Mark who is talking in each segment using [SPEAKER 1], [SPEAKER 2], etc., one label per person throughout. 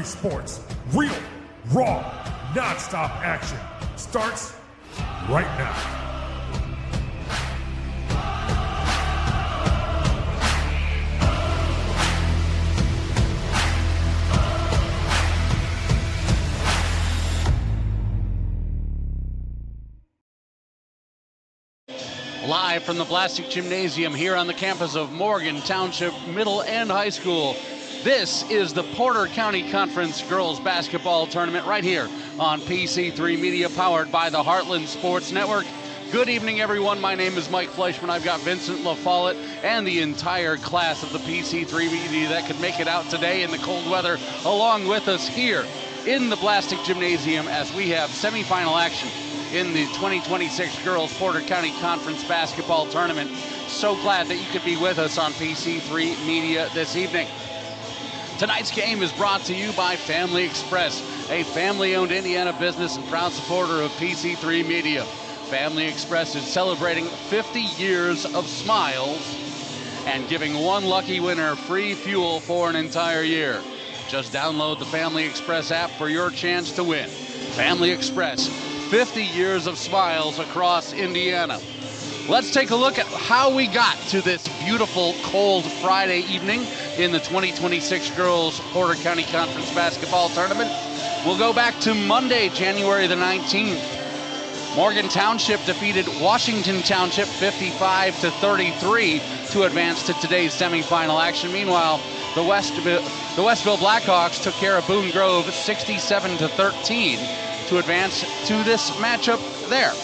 [SPEAKER 1] sports. Real, raw, non-stop action starts right now.
[SPEAKER 2] Live from the Blastic Gymnasium here on the campus of Morgan Township Middle and High School. This is the Porter County Conference Girls Basketball Tournament right here on PC3 Media, powered by the Heartland Sports Network. Good evening, everyone. My name is Mike Fleischman. I've got Vincent LaFollette and the entire class of the PC3 Media that could make it out today in the cold weather along with us here in the Blastic Gymnasium as we have semifinal action in the 2026 Girls Porter County Conference Basketball Tournament. So glad that you could be with us on PC3 Media this evening. Tonight's game is brought to you by Family Express, a family-owned Indiana business and proud supporter of PC3 Media. Family Express is celebrating 50 years of smiles and giving one lucky winner free fuel for an entire year. Just download the Family Express app for your chance to win. Family Express, 50 years of smiles across Indiana. Let's take a look at how we got to this beautiful cold Friday evening in the 2026 Girls Porter County Conference Basketball Tournament. We'll go back to Monday, January the 19th. Morgan Township defeated Washington Township 55-33 to advance to today's semifinal action. Meanwhile, the Westville Blackhawks took care of Boone Grove 67-13 to advance to this matchup there.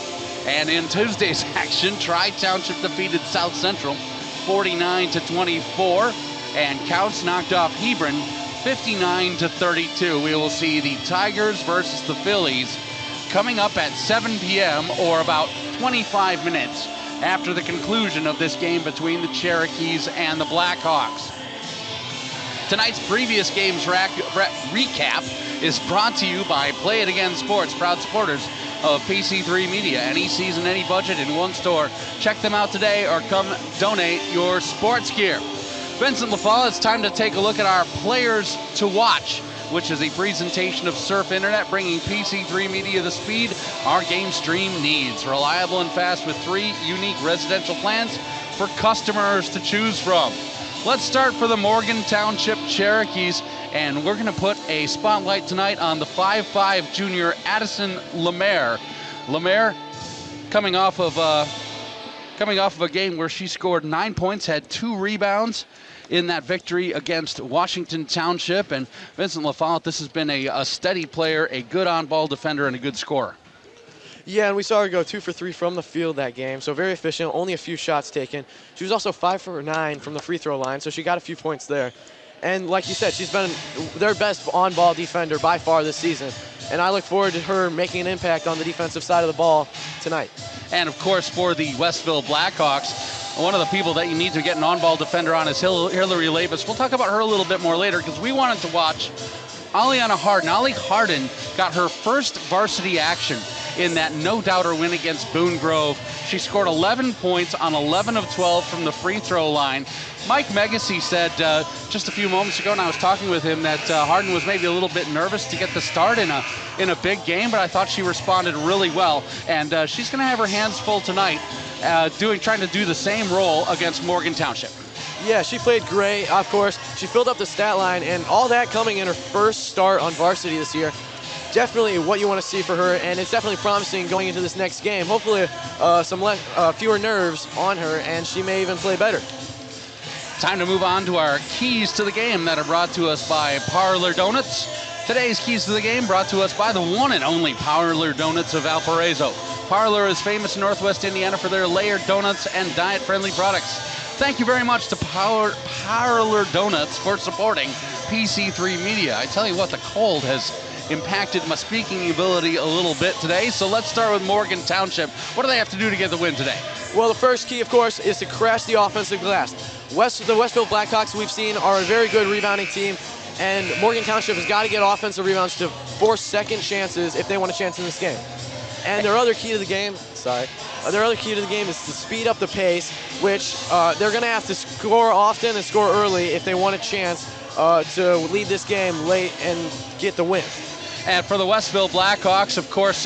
[SPEAKER 2] And in Tuesday's action, Tri-Township defeated South Central 49-24, and Couts knocked off Hebron 59-32. We will see the Tigers versus the Phillies coming up at 7 p.m. or about 25 minutes after the conclusion of this game between the Cherokees and the Blackhawks. Tonight's previous games recap is brought to you by Play It Again Sports, proud supporters of PC3 Media. Any season, any budget in one store. Check them out today or come donate your sports gear. Vincent LaFollette, it's time to take a look at our Players to Watch, which is a presentation of Surf Internet, bringing PC3 Media the speed our game stream needs. Reliable and fast with 3 unique residential plans for customers to choose from. Let's start for the Morgan Township Cherokees, and we're going to put a spotlight tonight on the 5'5" junior Addison Lemaire. Lemaire coming off of a game where she scored 9 points, had 2 rebounds in that victory against Washington Township. And Vincent LaFollette, this has been a steady player, a good on-ball defender, and a good scorer.
[SPEAKER 3] Yeah, and we saw her go 2 for 3 from the field that game, so very efficient, only a few shots taken. She was also 5 for 9 from the free throw line, so she got a few points there. And like you said, she's been their best on-ball defender by far this season. And I look forward to her making an impact on the defensive side of the ball tonight.
[SPEAKER 2] And of course, for the Westville Blackhawks, one of the people that you need to get an on-ball defender on is Hillary Labus. We'll talk about her a little bit more later because we wanted to watch Aliana Harden. Ollie Harden got her first varsity action in that no-doubter win against Boone Grove. She scored 11 points on 11 of 12 from the free throw line. Mike Megacy said just a few moments ago, and I was talking with him, that Harden was maybe a little bit nervous to get the start in a big game, but I thought she responded really well. And she's going to have her hands full tonight trying to do the same role against Morgan Township.
[SPEAKER 3] Yeah, she played great, of course. She filled up the stat line, and all that coming in her first start on varsity this year. Definitely what you want to see for her, and it's definitely promising going into this next game. Hopefully fewer nerves on her, and she may even play better.
[SPEAKER 2] Time to move on to our keys to the game that are brought to us by Parlor Donuts. Today's keys to the game brought to us by the one and only Parlor Donuts of Valparaiso. Parlor is famous in Northwest Indiana for their layered donuts and diet-friendly products. Thank you very much to Parlor Donuts for supporting PC3 Media. I tell you what, the cold has impacted my speaking ability a little bit today. So let's start with Morgan Township. What do they have to do to get the win today?
[SPEAKER 3] Well, the first key, of course, is to crash the offensive glass. The Westville Blackhawks, we've seen, are a very good rebounding team, and Morgan Township has got to get offensive rebounds to force second chances if they want a chance in this game. And their other key to the game, sorry. Their other key to the game is to speed up the pace, which they're going to have to score often and score early if they want a chance to lead this game late and get the win.
[SPEAKER 2] And for the Westville Blackhawks, of course,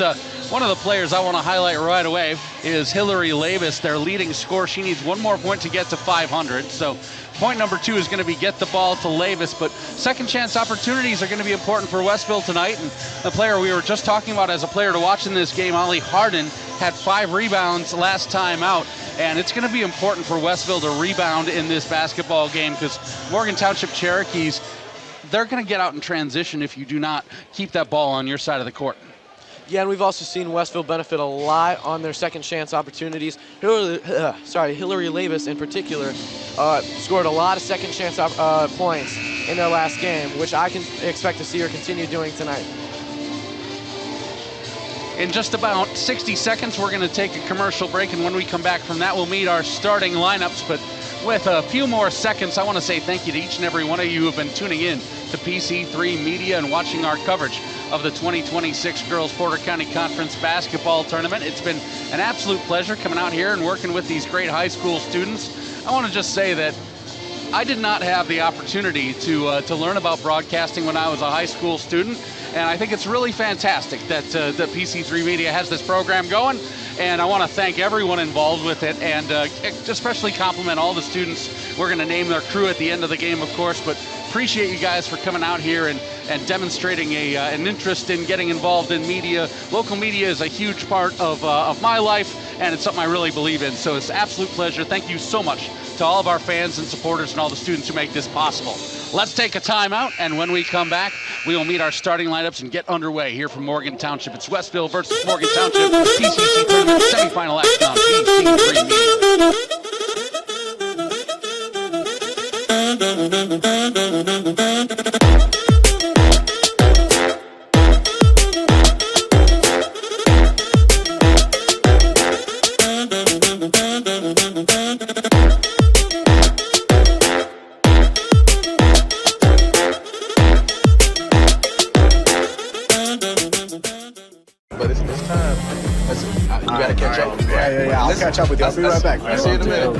[SPEAKER 2] one of the players I want to highlight right away is Hillary Labus, their leading scorer. She needs one more point to get to 500. So point number 2 is going to be get the ball to Labus, but second chance opportunities are going to be important for Westville tonight. And the player we were just talking about as a player to watch in this game, Ollie Harden, had 5 rebounds last time out. And it's going to be important for Westville to rebound in this basketball game because Morgan Township Cherokees, they're going to get out in transition if you do not keep that ball on your side of the court.
[SPEAKER 3] Yeah, and we've also seen Westville benefit a lot on their second chance opportunities. Hillary Labus in particular scored a lot of second chance points in their last game, which I can expect to see her continue doing tonight.
[SPEAKER 2] In just about 60 seconds, we're going to take a commercial break, and when we come back from that, we'll meet our starting lineups. But with a few more seconds, I want to say thank you to each and every one of you who have been tuning in to PC3 Media and watching our coverage of the 2026 Girls Porter County Conference Basketball Tournament. It's been an absolute pleasure coming out here and working with these great high school students. I want to just say that I did not have the opportunity to learn about broadcasting when I was a high school student, and I think it's really fantastic that PC3 Media has this program going, and I want to thank everyone involved with it, and especially compliment all the students. We're going to name their crew at the end of the game, of course, but appreciate you guys for coming out here and demonstrating an interest in getting involved in media. Local media is a huge part of my life, and it's something I really believe in, so it's an absolute pleasure. Thank you so much to all of our fans and supporters and all the students who make this possible. Let's take a timeout, and when we come back, we will meet our starting lineups and get underway here from Morgan Township. It's Westville versus Morgan Township, PCC Tournament semifinal action on PC3 Media.
[SPEAKER 4] I'll catch up with you. I'll be right back.
[SPEAKER 5] I'll see you in a minute.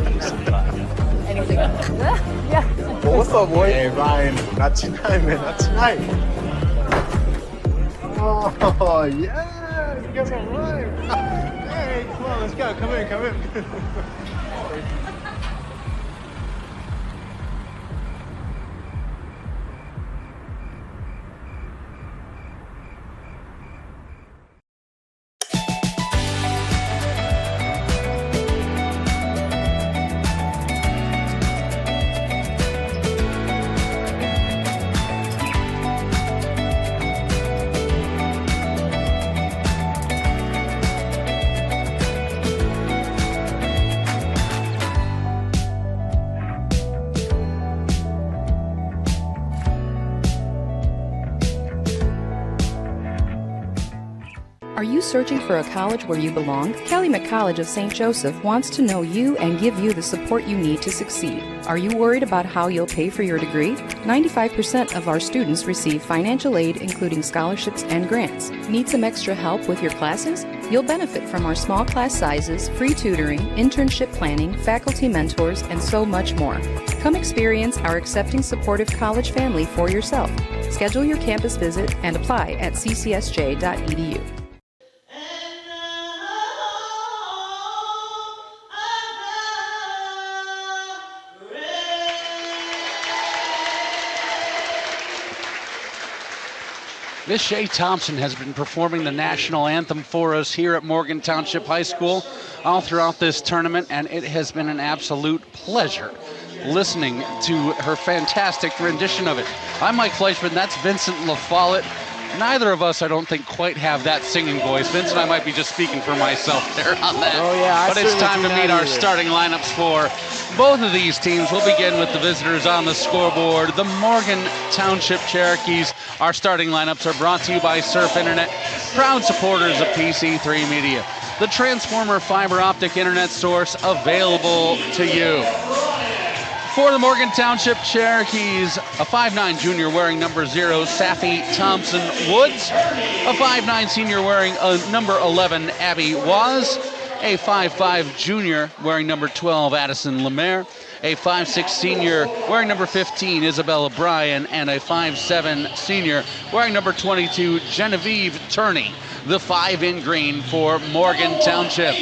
[SPEAKER 6] Anything? Yeah.
[SPEAKER 4] Well, what's up, boy? Hey, Ryan. Not tonight, man. Not tonight. Oh, yeah. You guys are right. Hey, come on. Let's go. Come in. Come in.
[SPEAKER 6] Are you searching for a college where you belong? Calumet College of St. Joseph wants to know you and give you the support you need to succeed. Are you worried about how you'll pay for your degree? 95% of our students receive financial aid, including scholarships and grants. Need some extra help with your classes? You'll benefit from our small class sizes, free tutoring, internship planning, faculty mentors, and so much more. Come experience our accepting, supportive college family for yourself. Schedule your campus visit and apply at ccsj.edu.
[SPEAKER 2] Miss Shay Thompson has been performing the national anthem for us here at Morgan Township High School all throughout this tournament, and it has been an absolute pleasure listening to her fantastic rendition of it. I'm Mike Fleischman, that's Vincent LaFollette. Neither of us, I don't think, quite have that singing voice. Vincent, I might be just speaking for myself there on that.
[SPEAKER 3] Oh, yeah.
[SPEAKER 2] But it's time to meet our starting lineups for both of these teams. We'll begin with the visitors on the scoreboard. The Morgan Township Cherokees. Our starting lineups are brought to you by Surf Internet, proud supporters of PC3 Media, the Transformer fiber optic internet source available to you. For the Morgan Township Cherokees, a 5'9" junior wearing number 0, Safi Thompson Woods. A 5'9" senior wearing number 11, Abby Waz. a 5'5 junior wearing number 12, Addison Lemaire, a 5'6 senior wearing number 15, Isabella Bryan, and a 5'7 senior wearing number 22, Genevieve Turney, the 5 in green for Morgan Township.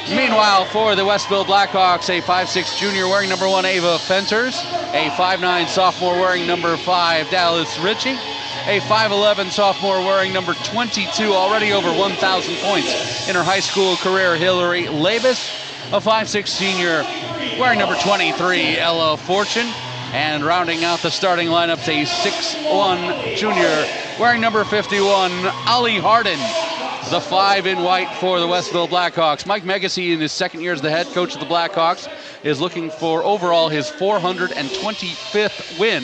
[SPEAKER 2] Meanwhile, for the Westville Blackhawks, a 5'6 junior wearing number 1, Ava Fenters, a 5'9 sophomore wearing number 5, Dallas Ritchie, a 5'11 sophomore wearing number 22, already over 1,000 points in her high school career, Hillary Labus, a 5'6 senior wearing number 23, Ella Fortune, and rounding out the starting lineup, a 6'1 junior wearing number 51, Ollie Harden, the 5 in white for the Westville Blackhawks. Mike Megacy, in his second year as the head coach of the Blackhawks, is looking for overall his 425th win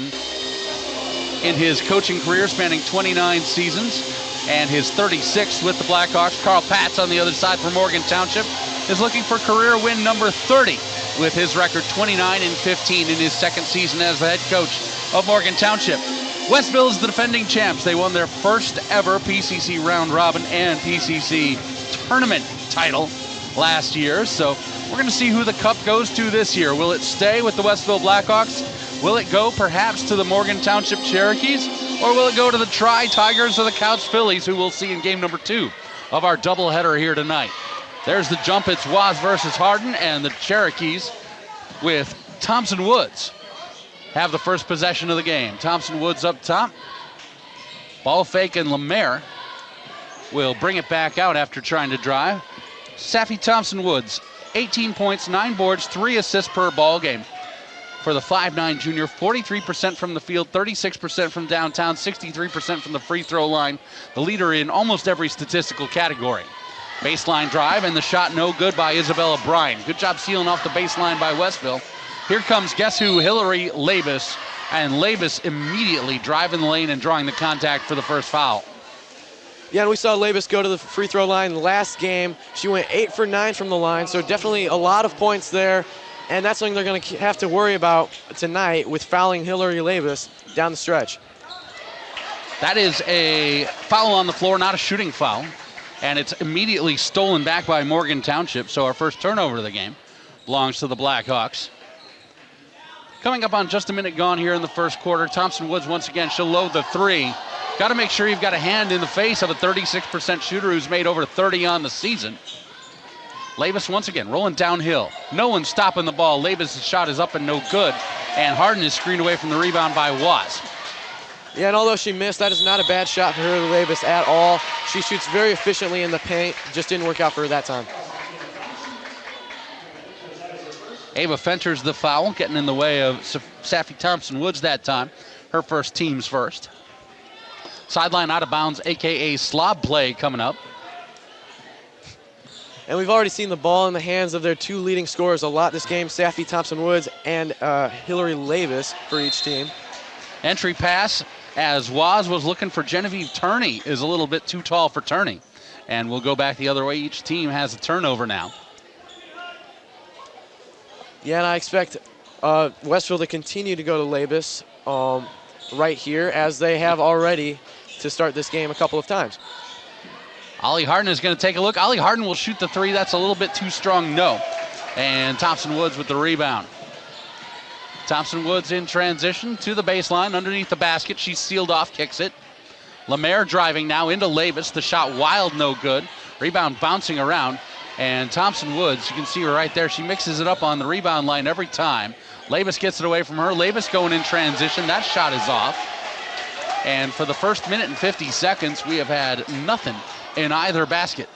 [SPEAKER 2] in his coaching career, spanning 29 seasons, and his 36th with the Blackhawks. Carl Patz on the other side for Morgan Township is looking for career win number 30 with his record 29-15 in his second season as the head coach of Morgan Township. Westville is the defending champs. They won their first ever PCC round robin and PCC tournament title last year. So we're going to see who the cup goes to this year. Will it stay with the Westville Blackhawks? Will it go perhaps to the Morgan Township Cherokees? Or will it go to the Tri-Tigers or the Couch Phillies, who we'll see in game number 2 of our doubleheader here tonight? There's the jump. It's Waz versus Hardin, and the Cherokees with Thompson Woods have the first possession of the game. Thompson Woods up top. Ball fake, and Lemaire will bring it back out after trying to drive. Saffy Thompson Woods, 18 points, 9 boards, 3 assists per ball game. For the 5'9 junior, 43% from the field, 36% from downtown, 63% from the free throw line. The leader in almost every statistical category. Baseline drive, and the shot no good by Isabella Bryan. Good job sealing off the baseline by Westville. Here comes, guess who, Hillary Labus, and Labus immediately driving the lane and drawing the contact for the first foul.
[SPEAKER 3] Yeah, and we saw Labus go to the free throw line last game. She went 8 for 9 from the line, so definitely a lot of points there. And that's something they're going to have to worry about tonight with fouling Hillary Labus down the stretch.
[SPEAKER 2] That is a foul on the floor, not a shooting foul. And it's immediately stolen back by Morgan Township, so our first turnover of the game belongs to the Blackhawks. Coming up on just a minute gone here in the first quarter, Thompson Woods once again, she'll load the 3. Got to make sure you've got a hand in the face of a 36% shooter who's made over 30 on the season. Labus once again rolling downhill. No one stopping the ball. Labus' shot is up and no good. And Harden is screened away from the rebound by Watts.
[SPEAKER 3] Yeah, and although she missed, that is not a bad shot for Hillary Labus at all. She shoots very efficiently in the paint. Just didn't work out for her that time.
[SPEAKER 2] Ava Fenters the foul, getting in the way of Saffy Thompson Woods that time. Her first, team's first. Sideline out of bounds, a.k.a. slob play coming up.
[SPEAKER 3] And we've already seen the ball in the hands of their 2 leading scorers a lot this game, Saffy Thompson Woods and Hillary Labus for each team.
[SPEAKER 2] Entry pass, as Waz was looking for Genevieve Turney, is a little bit too tall for Turney. And we'll go back the other way. Each team has a turnover now.
[SPEAKER 3] Yeah, and I expect Westville to continue to go to Labus right here, as they have already to start this game a couple of times.
[SPEAKER 2] Ollie Harden is going to take a look. Ollie Harden will shoot the 3. That's a little bit too strong, no. And Thompson Woods with the rebound. Thompson Woods in transition to the baseline underneath the basket. She's sealed off, kicks it. Lemaire driving now into Labus. The shot wild, no good. Rebound bouncing around. And Thompson Woods, you can see her right there. She mixes it up on the rebound line every time. Labus gets it away from her. Labus going in transition. That shot is off. And for the first minute and 50 seconds, we have had nothing in either basket.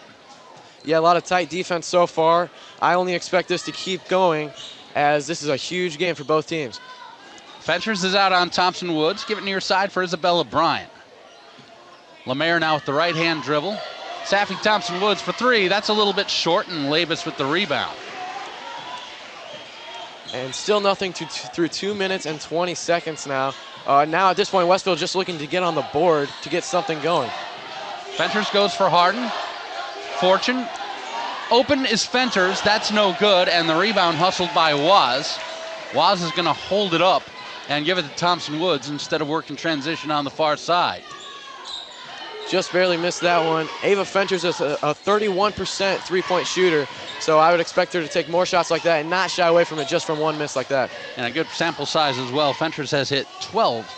[SPEAKER 3] Yeah, a lot of tight defense so far. I only expect this to keep going, as this is a huge game for both teams.
[SPEAKER 2] Fenters is out on Thompson Woods. Give it near side for Isabella Bryan. Lemaire now with the right-hand dribble. Saffy Thompson Woods for 3. That's a little bit short, and Labus with the rebound.
[SPEAKER 3] And still nothing through 2 minutes and 20 seconds now. Now at this point, Westville just looking to get on the board to get something going.
[SPEAKER 2] Fenters goes for Harden. Fortune. Open is Fenters. That's no good, and the rebound hustled by Waz. Waz is going to hold it up and give it to Thompson Woods instead of working transition on the far side.
[SPEAKER 3] just barely missed that one. Ava Fenter's a 31% three-point shooter, so I would expect her to take more shots like that and not shy away from it just from one miss like that.
[SPEAKER 2] And a good sample size as well. Fentress has hit 12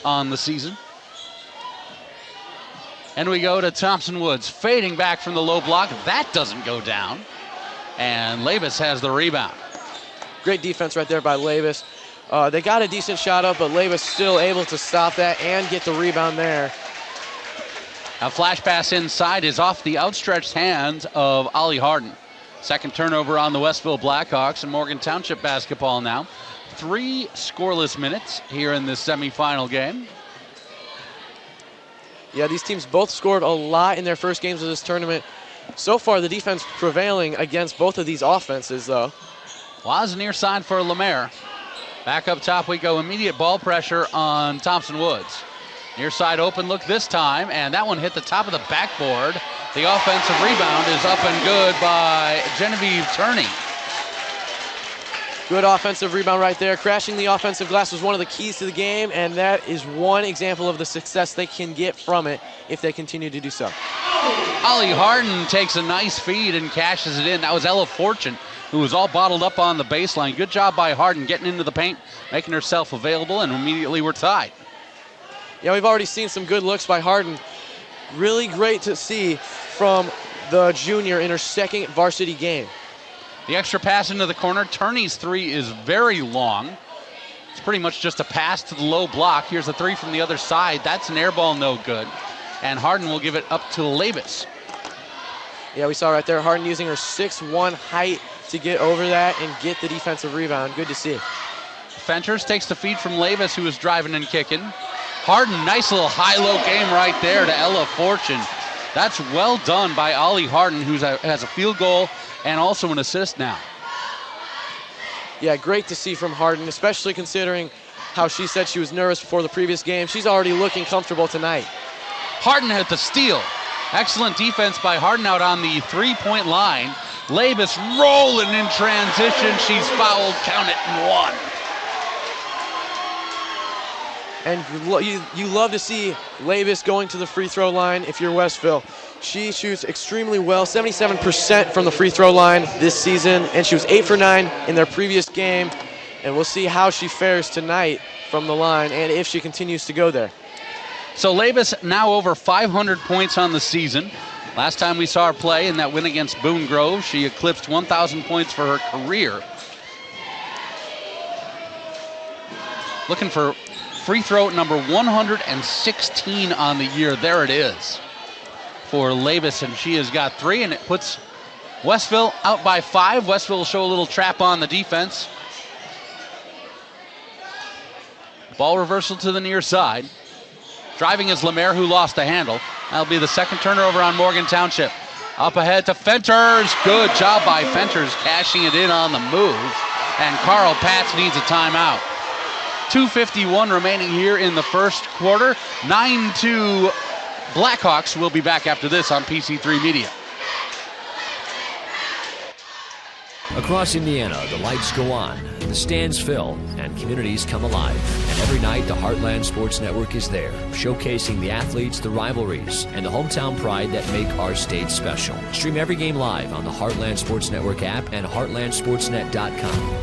[SPEAKER 2] on the season. And we go to Thompson Woods, fading back from the low block. That doesn't go down. And Labus has the rebound.
[SPEAKER 3] Great defense right there by Labus. They got a decent shot up, but Labus still able to stop that and get the rebound there.
[SPEAKER 2] A flash pass inside is off the outstretched hands of Ollie Harden. Second turnover on the Westville Blackhawks, and Morgan Township basketball now. 3 scoreless minutes here in this semifinal game.
[SPEAKER 3] Yeah, these teams both scored a lot in their first games of this tournament. So far, the defense prevailing against both of these offenses, though.
[SPEAKER 2] Was near side for Lemaire. Back up top we go. Immediate ball pressure on Thompson Woods. Near side open look this time, and that one hit the top of the backboard. The offensive rebound is up and good by Genevieve Turney.
[SPEAKER 3] Good offensive rebound right there. Crashing the offensive glass was one of the keys to the game, and that is one example of the success they can get from it if they continue to do so.
[SPEAKER 2] Ollie Harden takes a nice feed and cashes it in. That was Ella Fortune, who was all bottled up on the baseline. Good job by Harden getting into the paint, making herself available, and immediately we're tied.
[SPEAKER 3] Yeah, we've already seen some good looks by Harden. Really great to see from the junior in her second varsity game.
[SPEAKER 2] The extra pass into the corner. Turney's three is very long. It's pretty much just a pass to the low block. Here's a three from the other side. That's an air ball, no good. And Harden will give it up to Labus.
[SPEAKER 3] Yeah, we saw right there Harden using her 6'1" height to get over that and get the defensive rebound. Good to see.
[SPEAKER 2] Fenchers takes the feed from Labus, who is driving and kicking. Harden, nice little high-low game right there to Ella Fortune. That's well done by Ollie Harden, who has a field goal and also an assist now.
[SPEAKER 3] Yeah, great to see from Harden, especially considering how she said she was nervous before the previous game. She's already looking comfortable tonight.
[SPEAKER 2] Harden had the steal. Excellent defense by Harden out on the three-point line. Labus rolling in transition. She's fouled. Count it, and one.
[SPEAKER 3] And you love to see Labus going to the free throw line if you're Westville. She shoots extremely well, 77% from the free throw line this season, and she was 8 for 9 in their previous game. And we'll see how she fares tonight from the line and if she continues to go there.
[SPEAKER 2] So Labus now over 500 points on the season. Last time we saw her play in that win against Boone Grove, she eclipsed 1,000 points for her career. Looking for free throw number 116 on the year. There it is for Labus, and she has got 3, and it puts Westville out by 5. Westville will show a little trap on the defense. Ball reversal to the near side. Driving is Lemaire, who lost the handle. That'll be the second turnover on Morgan Township. Up ahead to Fenters. Good job by Fenters, cashing it in on the move. And Carl Patz needs a timeout. 2:51 remaining here in the first quarter. 9-2 Blackhawks. Will be back after this on PC3 Media.
[SPEAKER 5] Across Indiana, the lights go on, the stands fill, and communities come alive. And every night, the Heartland Sports Network is there, showcasing the athletes, the rivalries, and the hometown pride that make our state special. Stream every game live on the Heartland Sports Network app and heartlandsportsnet.com.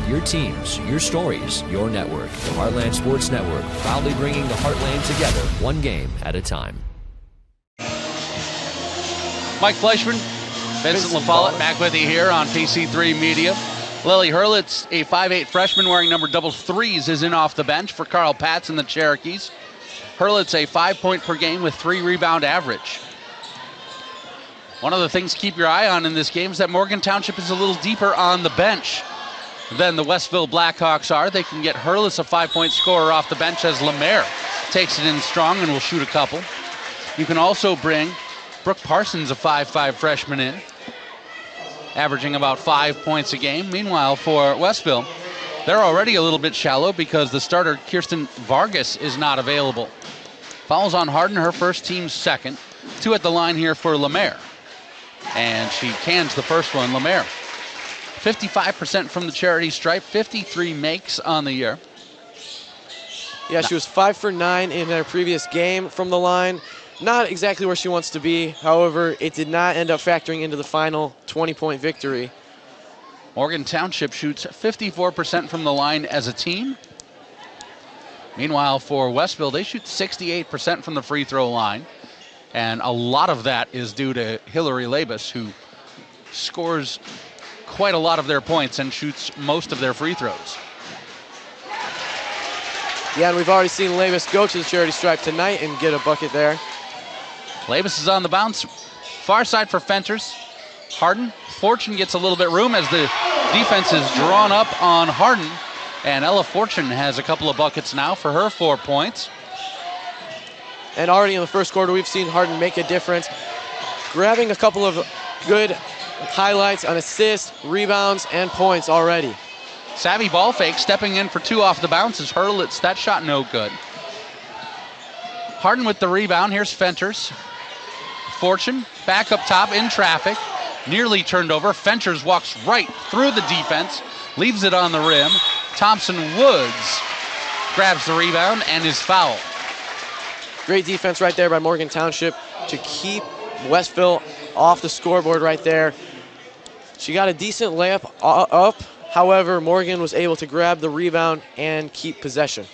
[SPEAKER 5] Your teams, your stories, your network. The Heartland Sports Network, proudly bringing the Heartland together, one game at a time.
[SPEAKER 2] Mike Fleischman, Vincent LaFollette back with you here on PC3 Media. Lily Hurlitz, a 5'8 freshman wearing number 3s, is in off the bench for Carl Patz and the Cherokees. Hurlitz, a 5-point per game with 3 rebound average. One of the things to keep your eye on in this game is that Morgan Township is a little deeper on the bench than the Westville Blackhawks are. They can get Hurlitz, a 5-point scorer, off the bench as Lemaire takes it in strong and will shoot a couple. You can also bring Brooke Parsons, a 5'5 freshman, in, averaging about 5 points a game. Meanwhile, for Westville, they're already a little bit shallow because the starter, Kirsten Vargas, is not available. Fouls on Harden, her first, team's second. 2 at the line here for Lemaire. And she cans the first one, Lemaire. 55% from the charity stripe, 53 makes on the year.
[SPEAKER 3] Yeah, she was 5 for 9 in their previous game from the line. Not exactly where she wants to be. However, it did not end up factoring into the final 20-point victory.
[SPEAKER 2] Morgan Township shoots 54% from the line as a team. Meanwhile, for Westville, they shoot 68% from the free throw line. And a lot of that is due to Hillary Labus, who scores quite a lot of their points and shoots most of their free throws.
[SPEAKER 3] Yeah, and we've already seen Labus go to the charity stripe tonight and get a bucket there.
[SPEAKER 2] Labus is on the bounce. Far side for Fenters. Harden. Fortune gets a little bit room as the defense is drawn up on Harden. And Ella Fortune has a couple of buckets now for her 4 points.
[SPEAKER 3] And already in the first quarter, we've seen Harden make a difference, grabbing a couple of good highlights on assists, rebounds, and points already.
[SPEAKER 2] Savvy ball fake, stepping in for 2 off the bounce is Hurlitz. That shot no good. Harden with the rebound. Here's Fenters. Fortune back up top in traffic. Nearly turned over. Fenters walks right through the defense. Leaves it on the rim. Thompson Woods grabs the rebound and is fouled.
[SPEAKER 3] Great defense right there by Morgan Township to keep Westville off the scoreboard right there. She got a decent layup up. However, Morgan was able to grab the rebound and keep possession.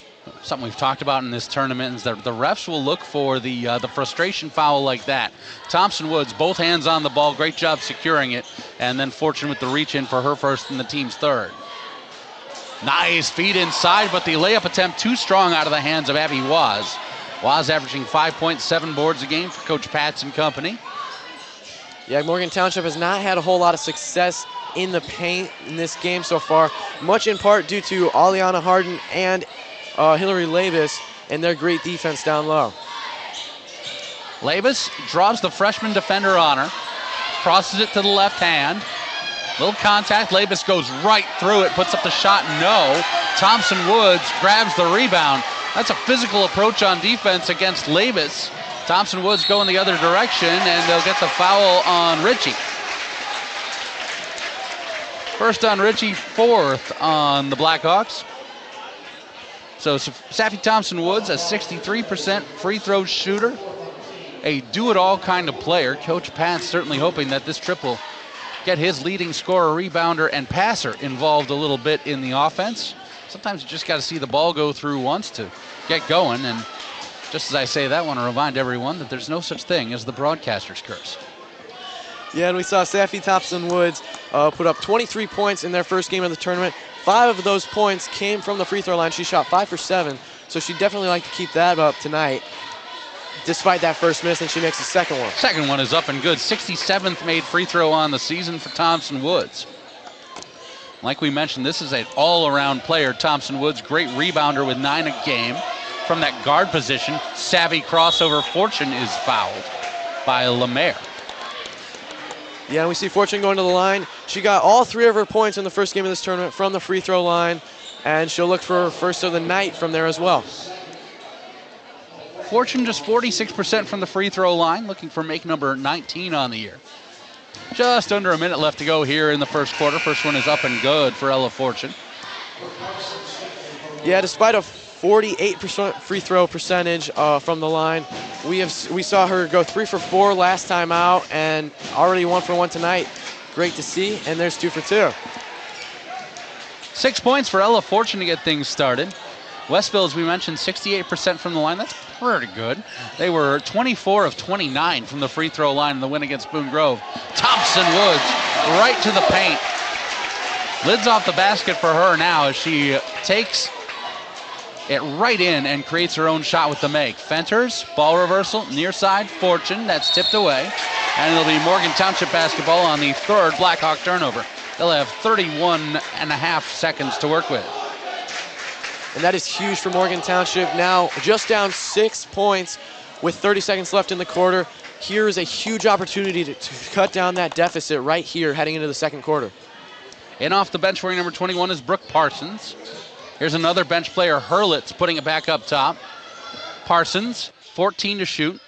[SPEAKER 2] Something we've talked about in this tournament is that the refs will look for the frustration foul like that. Thompson Woods, both hands on the ball, great job securing it, and then Fortune with the reach in for her first and the team's third. Nice feed inside, but the layup attempt too strong out of the hands of Abby Waz. Waz averaging 5.7 boards a game for Coach Pats and company.
[SPEAKER 3] Yeah, Morgan Township has not had a whole lot of success in the paint in this game so far, much in part due to Aliana Harden and Hillary Labus and their great defense down low.
[SPEAKER 2] Labus draws the freshman defender on her, crosses it to the left hand. Little contact, Labus goes right through it, puts up the shot, no. Thompson Woods grabs the rebound. That's a physical approach on defense against Labus. Thompson Woods going the other direction, and they'll get the foul on Ritchie. First on Ritchie, 4th on the Blackhawks. So Saffy Thompson Woods, a 63% free throw shooter, a do-it-all kind of player. Coach Pat's certainly hoping that this trip will get his leading scorer, rebounder, and passer involved a little bit in the offense. Sometimes you just got to see the ball go through once to get going. And just as I say that, I want to remind everyone that there's no such thing as the broadcaster's curse.
[SPEAKER 3] Yeah, and we saw Saffy Thompson Woods put up 23 points in their first game of the tournament. 5 of those points came from the free throw line. She shot 5 for 7, so she'd definitely like to keep that up tonight. Despite that first miss, and she makes the second one.
[SPEAKER 2] Second one is up and good. 67th made free throw on the season for Thompson Woods. Like we mentioned, this is an all-around player. Thompson Woods, great rebounder with 9 a game. From that guard position, savvy crossover. Fortune is fouled by Lemaire.
[SPEAKER 3] Yeah, and we see Fortune going to the line. She got all 3 of her points in the first game of this tournament from the free throw line, and she'll look for her first of the night from there as well.
[SPEAKER 2] Fortune just 46% from the free throw line, looking for make number 19 on the year. Just under a minute left to go here in the first quarter. First one is up and good for Ella Fortune.
[SPEAKER 3] Yeah, despite a 48% free throw percentage from the line, we saw her go 3 for 4 last time out and already 1 for 1 tonight. Great to see, and there's 2 for 2.
[SPEAKER 2] 6 points for Ella Fortune to get things started. Westville, as we mentioned, 68% from the line. That's pretty good. They were 24 of 29 from the free throw line in the win against Boone Grove. Thompson Woods right to the paint. Lids off the basket for her now as she takes it right in and creates her own shot with the make. Fenters, ball reversal, near side, Fortune. That's tipped away. And it'll be Morgan Township basketball on the 3rd Blackhawk turnover. They'll have 31 and a half seconds to work with.
[SPEAKER 3] And that is huge for Morgan Township. Now just down 6 points with 30 seconds left in the quarter. Here is a huge opportunity to cut down that deficit right here heading into the second quarter.
[SPEAKER 2] In off the bench wearing number 21 is Brooke Parsons. Here's another bench player, Hurlitz, putting it back up top. Parsons, 14 to shoot.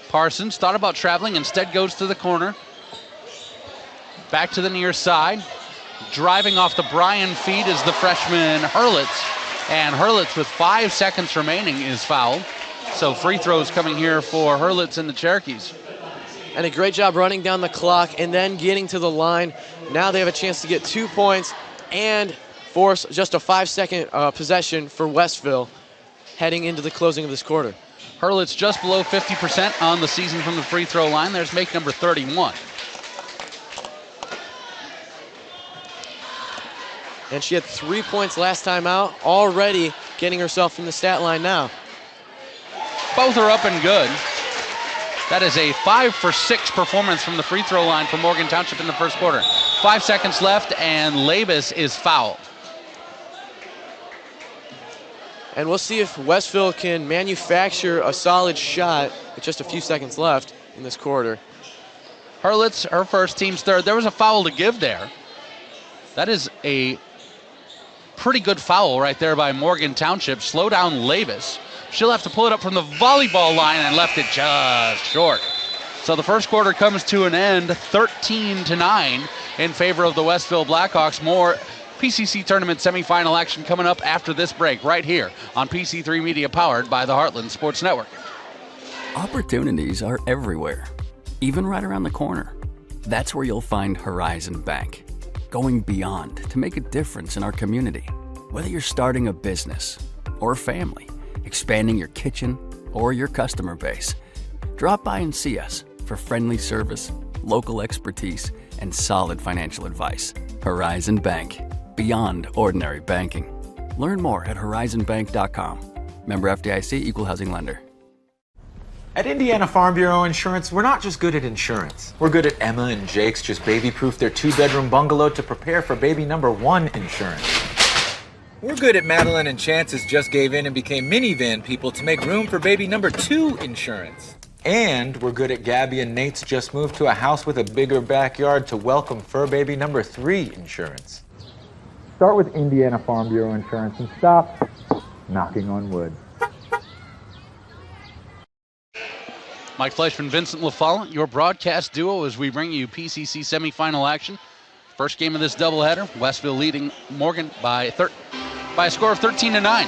[SPEAKER 2] Parsons thought about traveling, instead goes to the corner. Back to the near side. Driving off the Bryan feed is the freshman Hurlitz. And Hurlitz, with 5 seconds remaining, is fouled. So free throws coming here for Hurlitz and the Cherokees.
[SPEAKER 3] And a great job running down the clock and then getting to the line. Now they have a chance to get 2 points and force just a 5-second possession for Westville heading into the closing of this quarter.
[SPEAKER 2] Hurlitz just below 50% on the season from the free throw line. There's make number 31.
[SPEAKER 3] And she had 3 points last time out, already getting herself in the stat line now.
[SPEAKER 2] Both are up and good. That is a 5 for 6 performance from the free throw line for Morgan Township in the first quarter. 5 seconds left, and Labus is fouled.
[SPEAKER 3] And we'll see if Westville can manufacture a solid shot with just a few seconds left in this quarter.
[SPEAKER 2] Hurlitz, her first, team's third. There was a foul to give there. That is a pretty good foul right there by Morgan Township. Slow down Labus. She'll have to pull it up from the volleyball line and left it just short. So the first quarter comes to an end, 13-9 in favor of the Westville Blackhawks. More PCC Tournament semifinal action coming up after this break right here on PC3 Media, powered by the Heartland Sports Network.
[SPEAKER 7] Opportunities are everywhere, even right around the corner. That's where you'll find Horizon Bank, going beyond to make a difference in our community. Whether you're starting a business or a family, expanding your kitchen or your customer base, drop by and see us for friendly service, local expertise, and solid financial advice. Horizon Bank, beyond ordinary banking. Learn more at horizonbank.com. Member FDIC, Equal Housing Lender.
[SPEAKER 8] At Indiana Farm Bureau Insurance, we're not just good at insurance. We're good at Emma and Jake's just baby-proof their 2-bedroom bungalow to prepare for baby number 1 insurance. We're good at Madeline and Chance's just gave in and became minivan people to make room for baby number 2 insurance. And we're good at Gabby and Nate's just moved to a house with a bigger backyard to welcome fur baby number 3 insurance.
[SPEAKER 4] Start with Indiana Farm Bureau Insurance and stop knocking on wood.
[SPEAKER 2] Mike Fleischman, Vincent LaFollette, your broadcast duo as we bring you PCC semifinal action. First game of this doubleheader, Westville leading Morgan by a score of 13-9.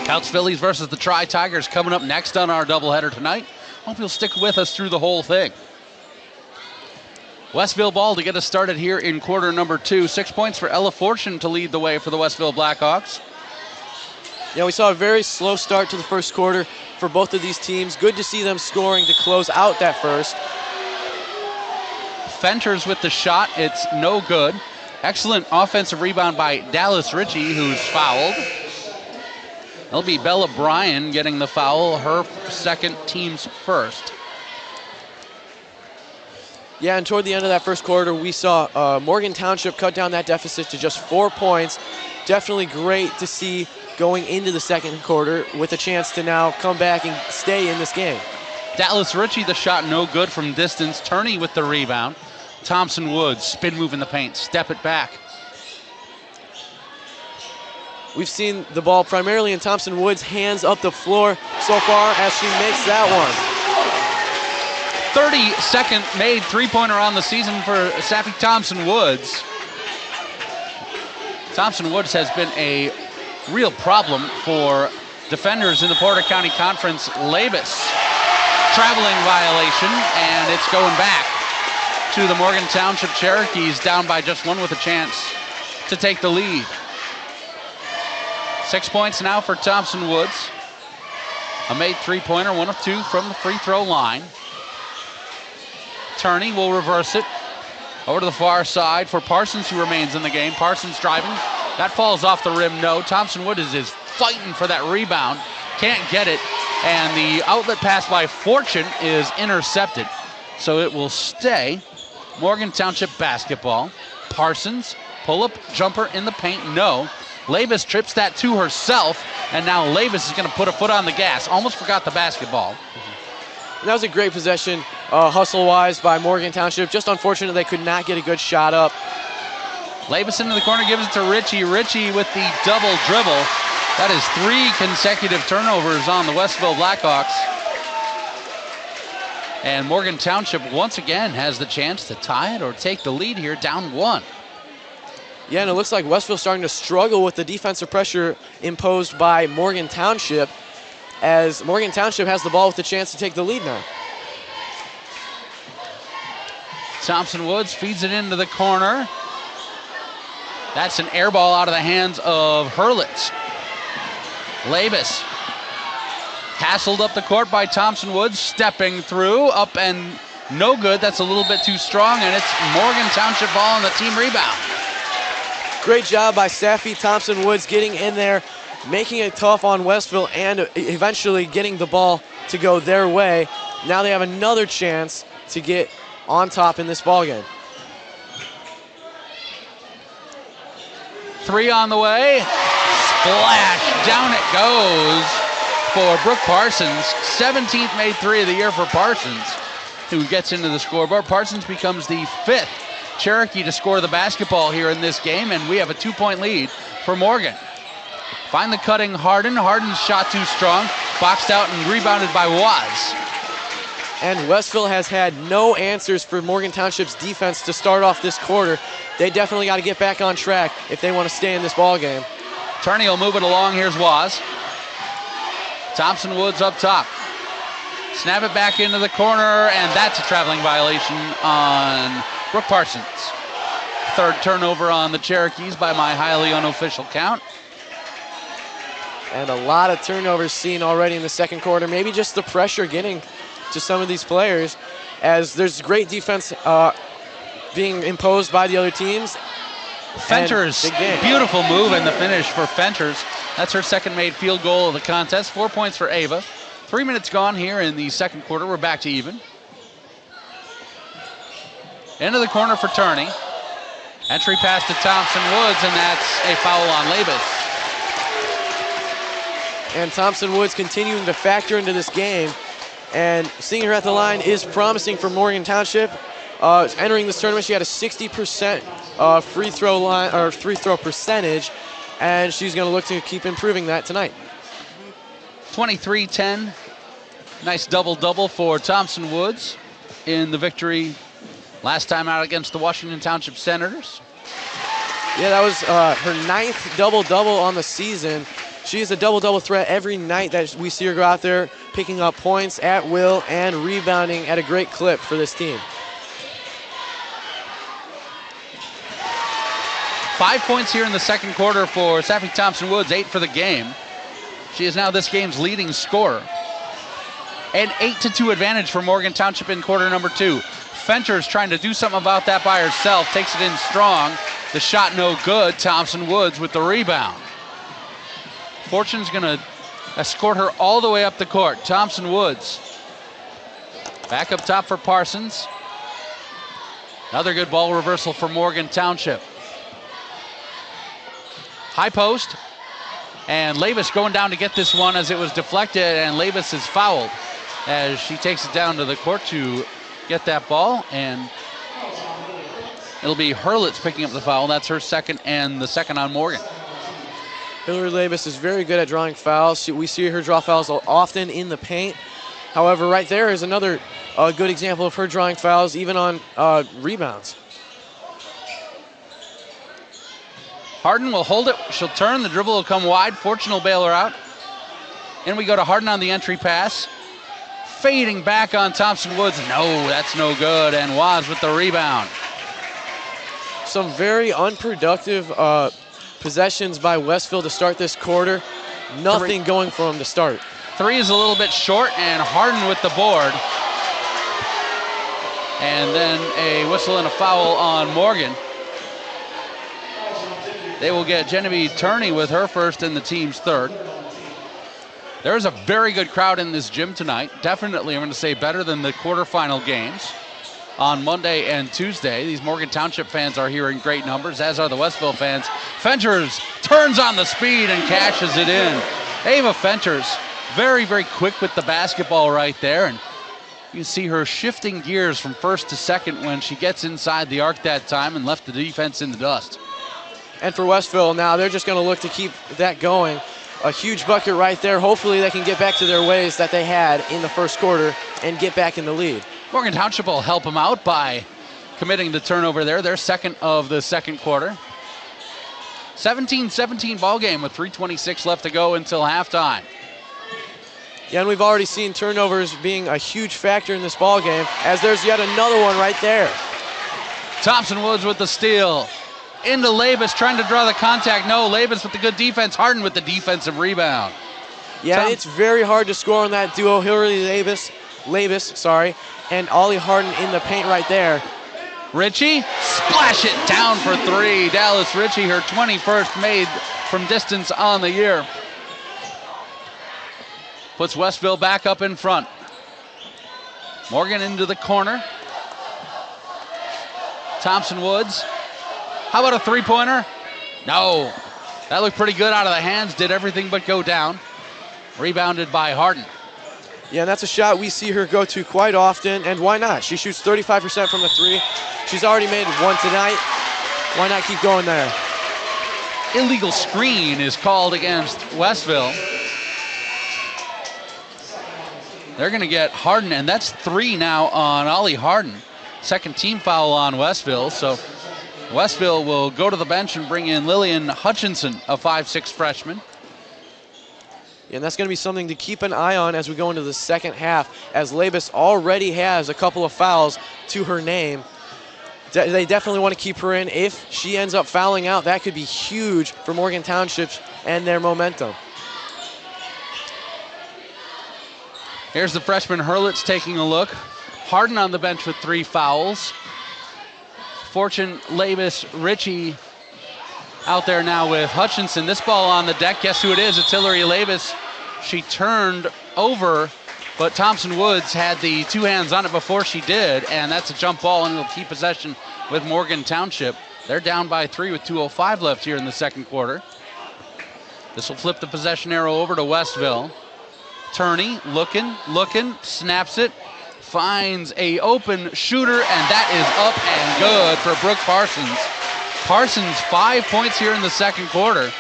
[SPEAKER 2] Couch Phillies versus the Tri-Tigers coming up next on our doubleheader tonight. Hope you'll stick with us through the whole thing. Westville ball to get us started here in quarter number 2. 6 points for Ella Fortune to lead the way for the Westville Blackhawks.
[SPEAKER 3] Yeah, we saw a very slow start to the first quarter for both of these teams. Good to see them scoring to close out that first.
[SPEAKER 2] Fenters with the shot, it's no good. Excellent offensive rebound by Dallas Ritchie, who's fouled. It'll be Bella Bryan getting the foul, her second, team's first.
[SPEAKER 3] Yeah, and toward the end of that first quarter, we saw Morgan Township cut down that deficit to just 4 points. Definitely great to see going into the second quarter with a chance to now come back and stay in this game.
[SPEAKER 2] Dallas Ritchie, the shot no good from distance. Turney with the rebound. Thompson Woods, spin move in the paint, step it back.
[SPEAKER 3] We've seen the ball primarily in Thompson Woods' hands up the floor so far as she makes that one.
[SPEAKER 2] 32nd made three-pointer on the season for Sappy Thompson Woods. Thompson Woods has been a real problem for defenders in the Porter County Conference. Labus, traveling violation, and it's going back to the Morgan Township Cherokees, down by just one with a chance to take the lead. 6 points now for Thompson Woods. A made three-pointer, 1 of 2 from the free throw line. Turney will reverse it over to the far side for Parsons, who remains in the game. Parsons driving. That falls off the rim, no. Thompson Woods is fighting for that rebound. Can't get it. And the outlet pass by Fortune is intercepted. So it will stay Morgan Township basketball. Parsons, pull-up jumper in the paint, no. Labus trips that to herself, and now Labus is going to put a foot on the gas. Almost forgot the basketball.
[SPEAKER 3] And that was a great possession, hustle-wise, by Morgan Township. Just unfortunate they could not get a good shot up.
[SPEAKER 2] Labus into the corner, gives it to Ritchie. Ritchie with the double dribble. That is 3 consecutive turnovers on the Westville Blackhawks. And Morgan Township once again has the chance to tie it or take the lead here, down 1.
[SPEAKER 3] Yeah, and it looks like Westville starting to struggle with the defensive pressure imposed by Morgan Township, as Morgan Township has the ball with the chance to take the lead now.
[SPEAKER 2] Thompson Woods feeds it into the corner. That's an air ball out of the hands of Hurlitz. Labus hassled up the court by Thompson Woods, stepping through, up and no good. That's a little bit too strong, and it's Morgan Township ball on the team rebound.
[SPEAKER 3] Great job by Safi Thompson Woods getting in there, making it tough on Westville, and eventually getting the ball to go their way. Now they have another chance to get on top in this ball game.
[SPEAKER 2] 3 on the way. Splash. Down it goes for Brooke Parsons. 17th made 3 of the year for Parsons, who gets into the scoreboard. Parsons becomes the 5th Cherokee to score the basketball here in this game, and we have a 2-point lead for Morgan. Find the cutting Harden. Harden's shot too strong. Boxed out and rebounded by Waz.
[SPEAKER 3] And Westville has had no answers for Morgan Township's defense to start off this quarter. They definitely got to get back on track if they want to stay in this ball game.
[SPEAKER 2] Turney will move it along. Here's Waz. Thompson Woods up top. Snap it back into the corner, and that's a traveling violation on Brooke Parsons. 3rd turnover on the Cherokees by my highly unofficial count.
[SPEAKER 3] And a lot of turnovers seen already in the second quarter. Maybe just the pressure getting to some of these players, as there's great defense being imposed by the other teams.
[SPEAKER 2] Fenter's beautiful move in the finish for Fenters. That's her second made field goal of the contest. 4 points for Ava. 3 minutes gone here in the second quarter. We're back to even. Into the corner for Turney. Entry pass to Thompson Woods, and that's a foul on Labus.
[SPEAKER 3] And Thompson Woods continuing to factor into this game. And seeing her at the line is promising for Morgan Township. Entering this tournament, she had a 60% free throw percentage, and she's going to look to keep improving that tonight.
[SPEAKER 2] 23-10. Nice double-double for Thompson Woods in the victory last time out against the Washington Township Senators.
[SPEAKER 3] Yeah, that was her 9th double-double on the season. She is a double-double threat every night that we see her go out there, picking up points at will and rebounding at a great clip for this team.
[SPEAKER 2] 5 points here in the second quarter for Safi Thompson Woods, 8 for the game. She is now this game's leading scorer. An 8-2 advantage for Morgan Township in quarter number 2. Fenter's trying to do something about that by herself, takes it in strong. The shot no good. Thompson Woods with the rebound. Fortune's going to escort her all the way up the court. Thompson Woods. Back up top for Parsons. Another good ball reversal for Morgan Township. High post. And Labus going down to get this one as it was deflected, and Labus is fouled as she takes it down to the court to get that ball, and it'll be Hurlitz picking up the foul. That's her second, and the second on Morgan.
[SPEAKER 3] Hillary Labus is very good at drawing fouls. We see her draw fouls often in the paint. However, right there is another good example of her drawing fouls, even on rebounds.
[SPEAKER 2] Harden will hold it. She'll turn. The dribble will come wide. Fortune will bail her out. And we go to Harden on the entry pass. Fading back on Thompson Woods. No, that's no good. And Waz with the rebound.
[SPEAKER 3] Some very unproductive possessions by Westville to start this quarter. Nothing going for them to start.
[SPEAKER 2] 3 is a little bit short, and Harden with the board. And then a whistle and a foul on Morgan. They will get Genevieve Turney with her first and the team's third. There's a very good crowd in this gym tonight. Definitely, I'm going to say, better than the quarterfinal games on Monday and Tuesday. These Morgan Township fans are here in great numbers, as are the Westville fans. Fenters turns on the speed and cashes it in. Ava Fenters, very, very quick with the basketball right there. And you see her shifting gears from first to second when she gets inside the arc that time and left the defense in the dust.
[SPEAKER 3] And for Westville now, they're just going to look to keep that going. A huge bucket right there. Hopefully they can get back to their ways that they had in the first quarter and get back in the lead.
[SPEAKER 2] Morgan Township will help them out by committing the turnover there. Their second of the second quarter. 17-17 ball game with 3:26 left to go until halftime.
[SPEAKER 3] Yeah, and we've already seen turnovers being a huge factor in this ball game, as there's yet another one right there.
[SPEAKER 2] Thompson Woods with the steal. Into Labus, trying to draw the contact. No, Labus with the good defense. Harden with the defensive rebound.
[SPEAKER 3] Yeah, it's very hard to score on that duo, Hillary Labus, and Ollie Harden in the paint right there.
[SPEAKER 2] Ritchie, splash it down for three. Dallas Ritchie, her 21st made from distance on the year. Puts Westville back up in front. Morgan into the corner. Thompson Woods. How about a three-pointer? No. That looked pretty good out of the hands. Did everything but go down. Rebounded by Harden.
[SPEAKER 3] Yeah, and that's a shot we see her go to quite often, and why not? She shoots 35% from the three. She's already made one tonight. Why not keep going there?
[SPEAKER 2] Illegal screen is called against Westville. They're going to get Harden, and that's three now on Ollie Harden. Second team foul on Westville, so Westville will go to the bench and bring in Lillian Hutchinson, a 5'6" freshman.
[SPEAKER 3] Yeah, and that's going to be something to keep an eye on as we go into the second half, as Labus already has a couple of fouls to her name. They definitely want to keep her in. If she ends up fouling out, that could be huge for Morgan Township and their momentum.
[SPEAKER 2] Here's the freshman Hurlitz taking a look. Harden on the bench with 3 fouls. Fortune, Labus, Ritchie out there now with Hutchinson. This ball on the deck, guess who it is? It's Hillary Labus. She turned over, but Thompson Woods had the 2 hands on it before she did, and that's a jump ball, and it'll keep possession with Morgan Township. They're down by 3 with 2:05 left here in the second quarter. This will flip the possession arrow over to Westville. Turney, looking, snaps it, finds a open shooter, and that is up and good for Brooke Parsons. Parsons 5 points here in the second quarter.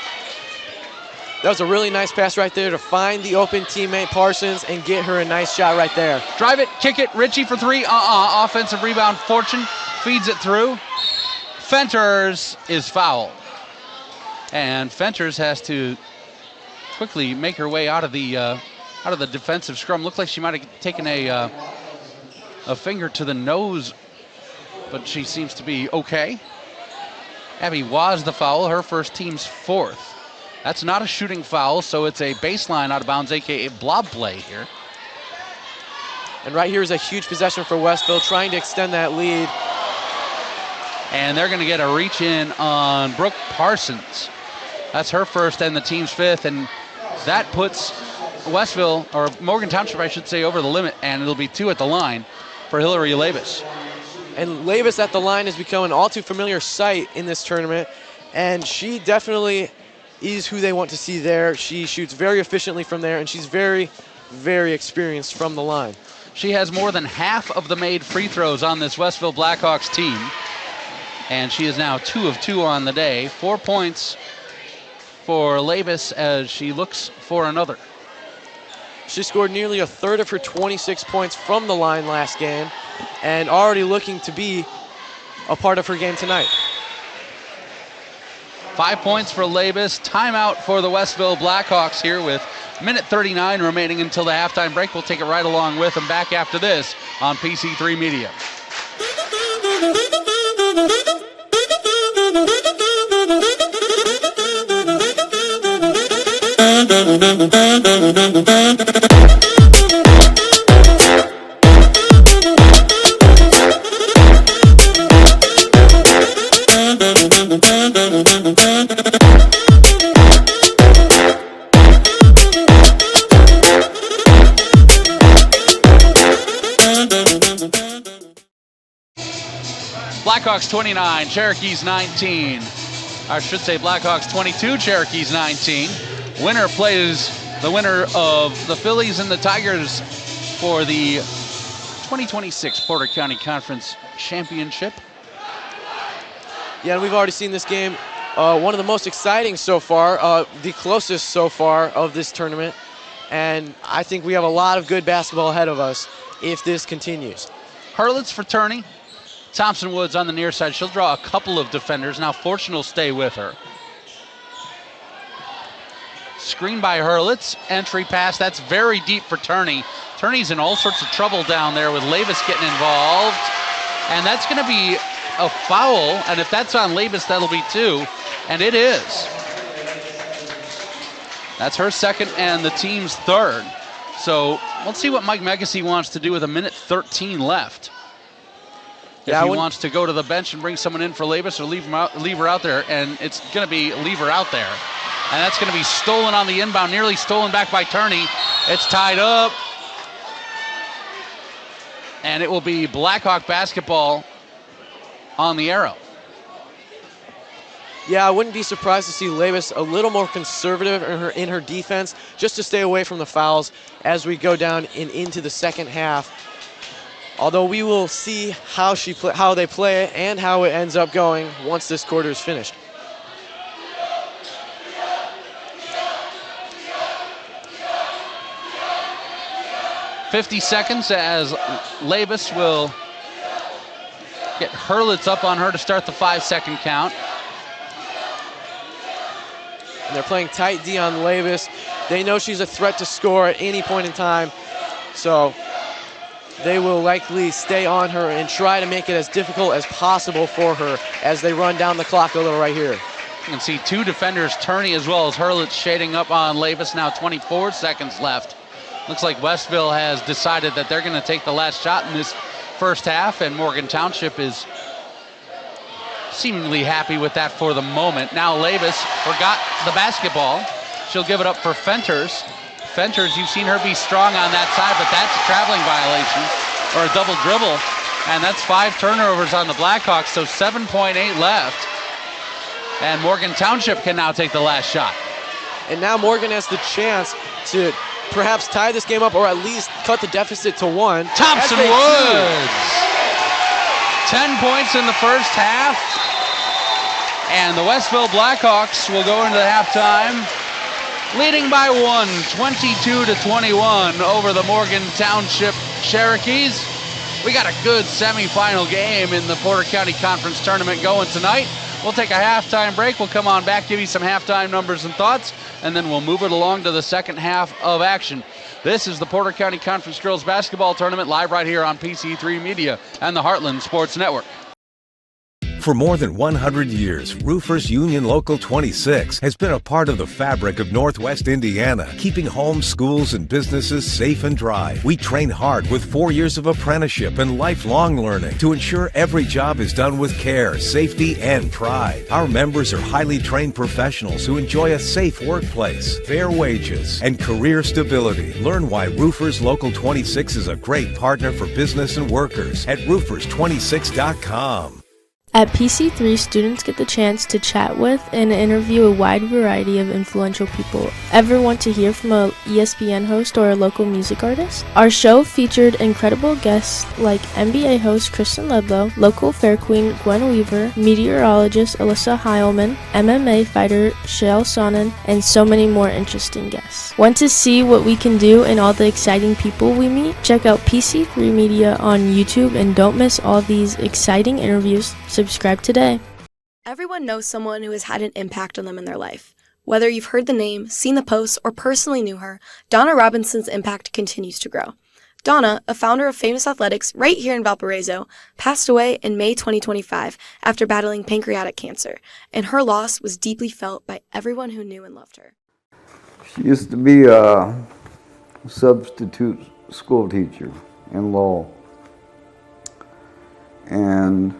[SPEAKER 3] That was a really nice pass right there to find the open teammate Parsons and get her a nice shot right there.
[SPEAKER 2] Drive it, kick it, Ritchie for 3. Offensive rebound, Fortune feeds it through. Fenters is fouled. And Fenters has to quickly make her way out of the defensive scrum. Looked like she might have taken a finger to the nose, but she seems to be okay. Abby was the foul, her first, team's 4th. That's not a shooting foul, so it's a baseline out of bounds, aka blob play here.
[SPEAKER 3] And right here is a huge possession for Westville, trying to extend that lead.
[SPEAKER 2] And they're going to get a reach in on Brooke Parsons. That's her first and the team's 5th, and that puts Westville, or Morgan Township, I should say, over the limit, and it'll be 2 at the line for Hillary Labus.
[SPEAKER 3] And Labus at the line has become an all too familiar sight in this tournament, and she definitely is who they want to see there. She shoots very efficiently from there, and she's very, very experienced from the line.
[SPEAKER 2] She has more than half of the made free throws on this Westville Blackhawks team, and she is now 2 of 2 on the day. 4 points for Labus as she looks for another.
[SPEAKER 3] She scored nearly a third of her 26 points from the line last game, and already looking to be a part of her game tonight.
[SPEAKER 2] 5 points for Labus. Timeout for the Westville Blackhawks here with minute 39 remaining until the halftime break. We'll take it right along with them back after this on PC3 Media. Blackhawks 29, Cherokees 19. I should say Blackhawks 22, Cherokees 19. Winner plays the winner of the Phillies and the Tigers for the 2026 Porter County Conference Championship.
[SPEAKER 3] Yeah, and we've already seen this game. One of the most exciting so far, the closest so far of this tournament. And I think we have a lot of good basketball ahead of us if this continues.
[SPEAKER 2] Hurlitz for Turney. Thompson Woods on the near side. She'll draw a couple of defenders. Now Fortune will stay with her. Screen by Hurlitz. Entry pass. That's very deep for Turney. Turney's in all sorts of trouble down there with Labus getting involved. And that's going to be a foul. And if that's on Labus, that'll be 2. And it is. That's her second and the team's third. So let's see what Mike Megacy wants to do with 1:13 left. If he wants to go to the bench and bring someone in for Labus or leave her out there, and it's going to be leave her out there. And that's going to be stolen on the inbound, nearly stolen back by Turney. It's tied up. And it will be Blackhawk basketball on the arrow.
[SPEAKER 3] Yeah, I wouldn't be surprised to see Labus a little more conservative in her defense, just to stay away from the fouls as we go down into the second half. Although we will see how they play it and how it ends up going once this quarter is finished.
[SPEAKER 2] .50 seconds as Labus will get Hurlitz up on her to start the 5-second count.
[SPEAKER 3] And they're playing tight D on Labus. They know she's a threat to score at any point in time. So they will likely stay on her and try to make it as difficult as possible for her as they run down the clock a little right here.
[SPEAKER 2] You can see 2 defenders, Turney as well as Hurlitz, shading up on Labus. Now 24 seconds left. Looks like Westville has decided that they're going to take the last shot in this first half, and Morgan Township is seemingly happy with that for the moment. Now Labus forgot the basketball. She'll give it up for Fenters. Fenters, you've seen her be strong on that side, but that's a traveling violation, or a double dribble. And that's 5 turnovers on the Blackhawks, so 7.8 left. And Morgan Township can now take the last shot.
[SPEAKER 3] And now Morgan has the chance to perhaps tie this game up or at least cut the deficit to 1.
[SPEAKER 2] Thompson Woods! 10 points in the first half. And the Westville Blackhawks will go into the halftime leading by 1, 22-21 over the Morgan Township Cherokees. We got a good semifinal game in the Porter County Conference Tournament going tonight. We'll take a halftime break. We'll come on back, give you some halftime numbers and thoughts, and then we'll move it along to the second half of action. This is the Porter County Conference Girls Basketball Tournament, live right here on PC3 Media and the Heartland Sports Network.
[SPEAKER 9] For more than 100 years, Roofers Union Local 26 has been a part of the fabric of Northwest Indiana, keeping homes, schools, and businesses safe and dry. We train hard with 4 years of apprenticeship and lifelong learning to ensure every job is done with care, safety, and pride. Our members are highly trained professionals who enjoy a safe workplace, fair wages, and career stability. Learn why Roofers Local 26 is a great partner for business and workers at roofers26.com.
[SPEAKER 10] At PC3, students get the chance to chat with and interview a wide variety of influential people. Ever want to hear from a ESPN host or a local music artist? Our show featured incredible guests like NBA host Kristen Ledlow, local fair queen Gwen Weaver, meteorologist Alyssa Heilman, MMA fighter Shale Sonnen, and so many more interesting guests. Want to see what we can do and all the exciting people we meet? Check out PC3 Media on YouTube and don't miss all these exciting interviews. Subscribe today.
[SPEAKER 11] Everyone knows someone who has had an impact on them in their life. Whether you've heard the name, seen the posts, or personally knew her, Donna Robinson's impact continues to grow. Donna, a founder of Famous Athletics right here in Valparaiso, passed away in May 2025 after battling pancreatic cancer, and her loss was deeply felt by everyone who knew and loved her.
[SPEAKER 12] She used to be a substitute school teacher in Lowell. And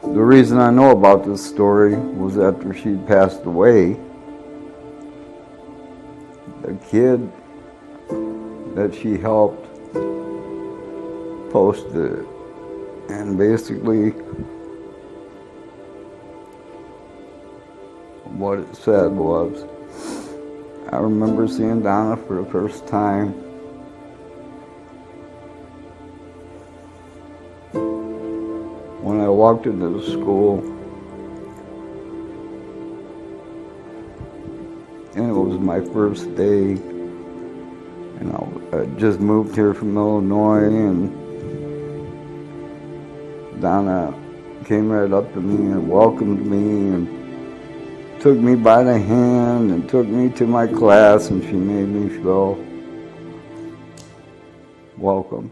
[SPEAKER 12] the reason I know about this story was after she passed away, the kid that she helped posted it. And basically what it said was, I remember seeing Donna for the first time when I walked into the school, and it was my first day, and I just moved here from Illinois, and Donna came right up to me and welcomed me and took me by the hand and took me to my class, and she made me feel welcome.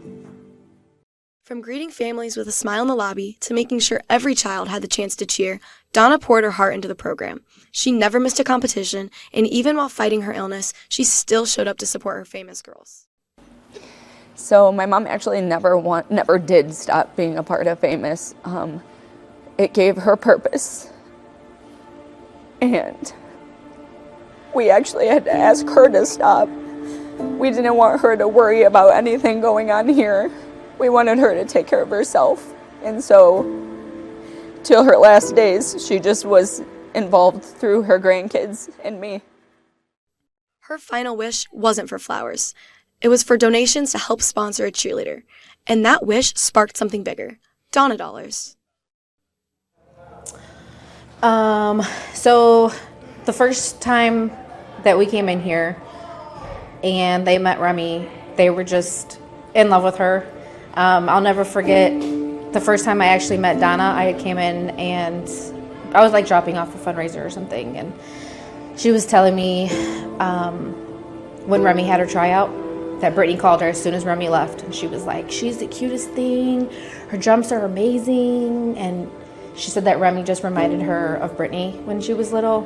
[SPEAKER 11] From greeting families with a smile in the lobby to making sure every child had the chance to cheer, Donna poured her heart into the program. She never missed a competition, and even while fighting her illness, she still showed up to support her famous girls.
[SPEAKER 13] So my mom actually never did stop being a part of Famous. It gave her purpose. And we actually had to ask her to stop. We didn't want her to worry about anything going on here. We wanted her to take care of herself. And so, till her last days, she just was involved through her grandkids and me.
[SPEAKER 11] Her final wish wasn't for flowers. It was for donations to help sponsor a cheerleader. And that wish sparked something bigger. Donna dollars.
[SPEAKER 14] So the first time that we came in here and they met Remy, they were just in love with her. I'll never forget the first time I actually met Donna. I came in and I was like dropping off a fundraiser or something, and she was telling me when Remy had her tryout that Brittany called her as soon as Remy left, and she was like, she's the cutest thing, her jumps are amazing, and she said that Remy just reminded her of Brittany when she was little.